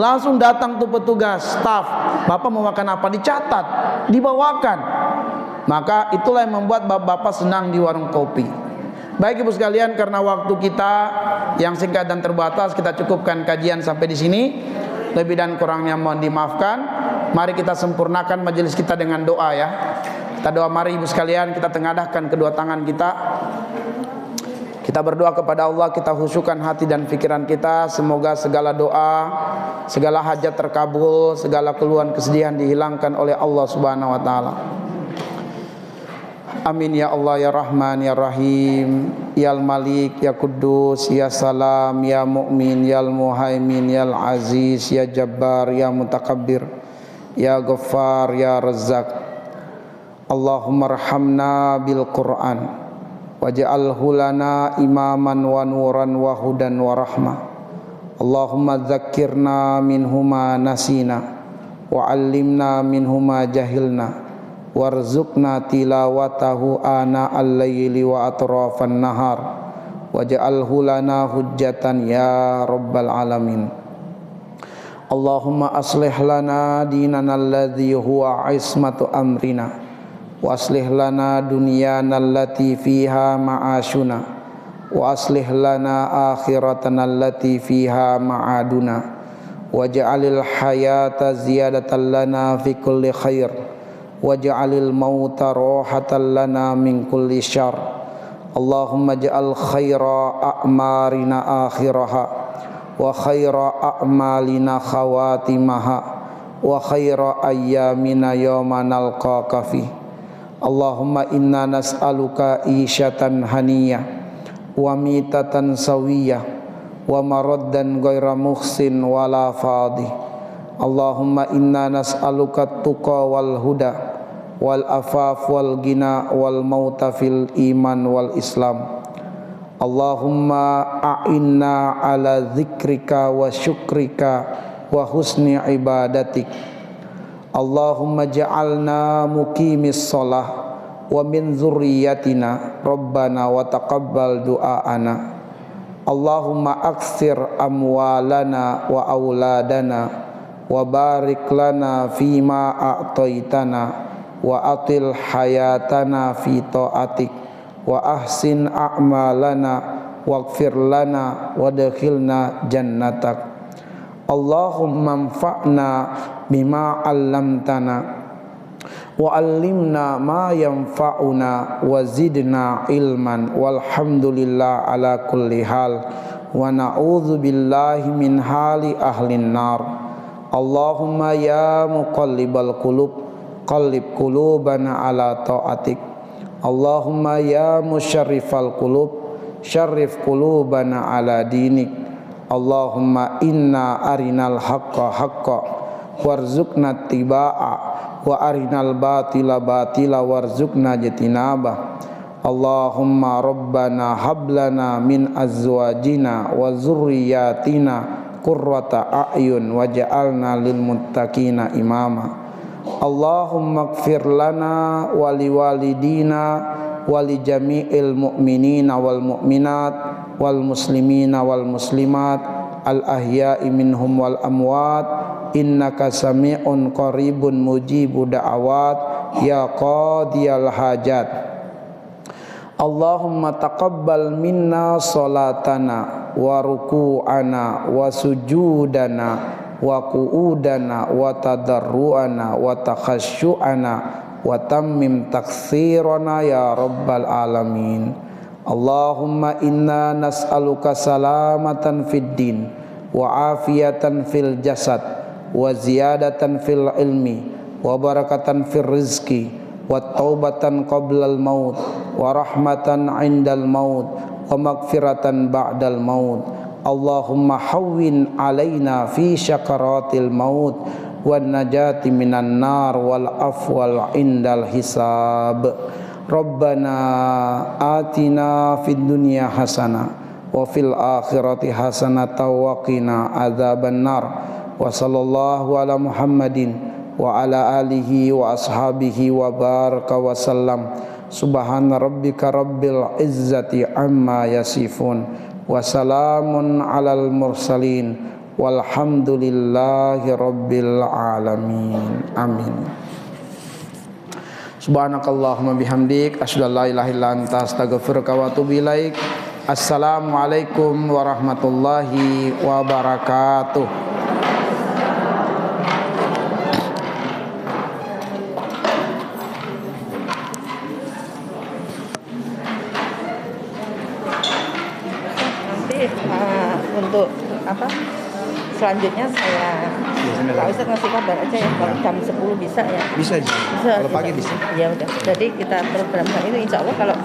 Langsung datang tuh petugas, staf, "Bapak mau makan apa?" Dicatat, dibawakan. Maka itulah yang membuat bapak-bapak senang di warung kopi. Baik ibu sekalian, karena waktu kita yang singkat dan terbatas, kita cukupkan kajian sampai di sini. Lebih dan kurangnya mohon dimaafkan. Mari kita sempurnakan majelis kita dengan doa ya. Kita doa, mari ibu sekalian, kita tengadahkan kedua tangan kita. Kita berdoa kepada Allah, kita khusyukkan hati dan pikiran kita. Semoga segala doa, segala hajat terkabul, segala keluhan kesedihan dihilangkan oleh Allah Subhanahu wa taala. Amin ya Allah ya Rahman ya Rahim, ya Malik ya Kudus ya Salam ya Mu'min ya Muhaimin ya Aziz ya Jabbar ya Mutakabbir ya Ghaffar ya Razzaq. Allahumma arhamna bil Qur'an waj'alhu lana imaman wa nuran wa hudan wa rahmah. Allahumma dzakkirna minhuma nasina wa 'allimna minhuma jahilna warzuqna tilawatahu ana al-laili wa atrafan nahar waj'alhu lana hujjatan ya rabbal alamin. Allahumma aslih lana dinana alladhi huwa ismatu amrina wa aslih lana dunyana allati fiha ma'ashuna wa aslih lana akhiratana allati fiha ma'aduna waj'alil hayata ziyadatan lana fi kulli khair waj'alil mauta rohatan lana min kulli syarr. Allahumma ja'al khaira a'marina akhiraha wa khaira a'malina khawatimaha wa khaira ayyamina yawma nalqaka fi. Allahumma inna nas'aluka isyatan haniyah wa mitatan sawiyah wa maraddan ghaira muhsin wala fadih. Allahumma inna nas'aluka tuqa wal huda wal afaf wal gina wal mauta fil iman wal islam. Allahumma a'inna ala dzikrika wa syukrika wa husni ibadatik. Allahumma ja'alna muqimis shalah wa min dzurriyyatina rabbana wa taqabbal du'aana. Allahumma aksir amwalana wa auladana wa barik lana fima a'taitana wa atil hayatana fi ta'atik wa ahsin a'malana waghfir lana wadkhilna jannatak. Allahumma anfa'na bima 'allamtana wa 'allimna ma yanfa'una wa zidna ilman walhamdulillah ala kulli hal wa na'udzu billahi min hali ahlin nar. Allahumma ya muqallibal qulub qallib qulubana ala ta'atik. Allahumma ya musyarrifal qulub syarrif qulubana ala dinik. Allahumma inna arinal haqqa haqqa warzuqna tibaa wa arinal batila batila warzuqna jatinabah. Allahumma rabbana hablana min azwajina wa zurriyatina qurrata a'yun waj'alna lil muttaqina imama. Allahumma ighfir lana wa liwalidina wa li jami'il mu'minina wal mu'minat wal muslimina wal muslimat al ahya'i minhum wal amwat innaka sami'un qaribun mujibu da'awat ya qadiyal hajat. Allahumma taqabbal minna salatana wa ruku'ana wa sujudana wa qu'udana wa tadarru'ana wa takhasyu'ana wa tammim taksirana ya rabbal alamin. Allahumma inna nas'aluka salamatan fid din wa afiyatan fil jasad wa ziyadatan fil ilmi wa barakatan fil rizki wa taubatan qablal maut wa rahmatan indal maut wa magfiratan ba'dal maut. Allahumma hawwin alaina fi syakaratil maut wan najati minan nar wal afwal indal hisab. Rabbana atina fid dunya hasanah wa fil akhirati hasanah wa qina adzaban nar. Wa sallallahu ala Muhammadin wa ala alihi wa ashabihi wa baraka wa sallam. Subhana rabbika rabbil izzati amma yasifun wa salamun alal mursalin walhamdulillahi rabbil alamin. Amin. Subhanakallahumma bihamdik asyhadu an la ilaha illa anta astaghfiruka wa atubu ilaik. Assalamualaikum warahmatullahi wabarakatuh.
Untuk apa selanjutnya saya Pak Ustadz ngasih kabar aja ya kalau jam 10 bisa ya.
Bisa. Kalau pagi bisa.
Ya udah. Jadi kita programkan itu insya Allah kalau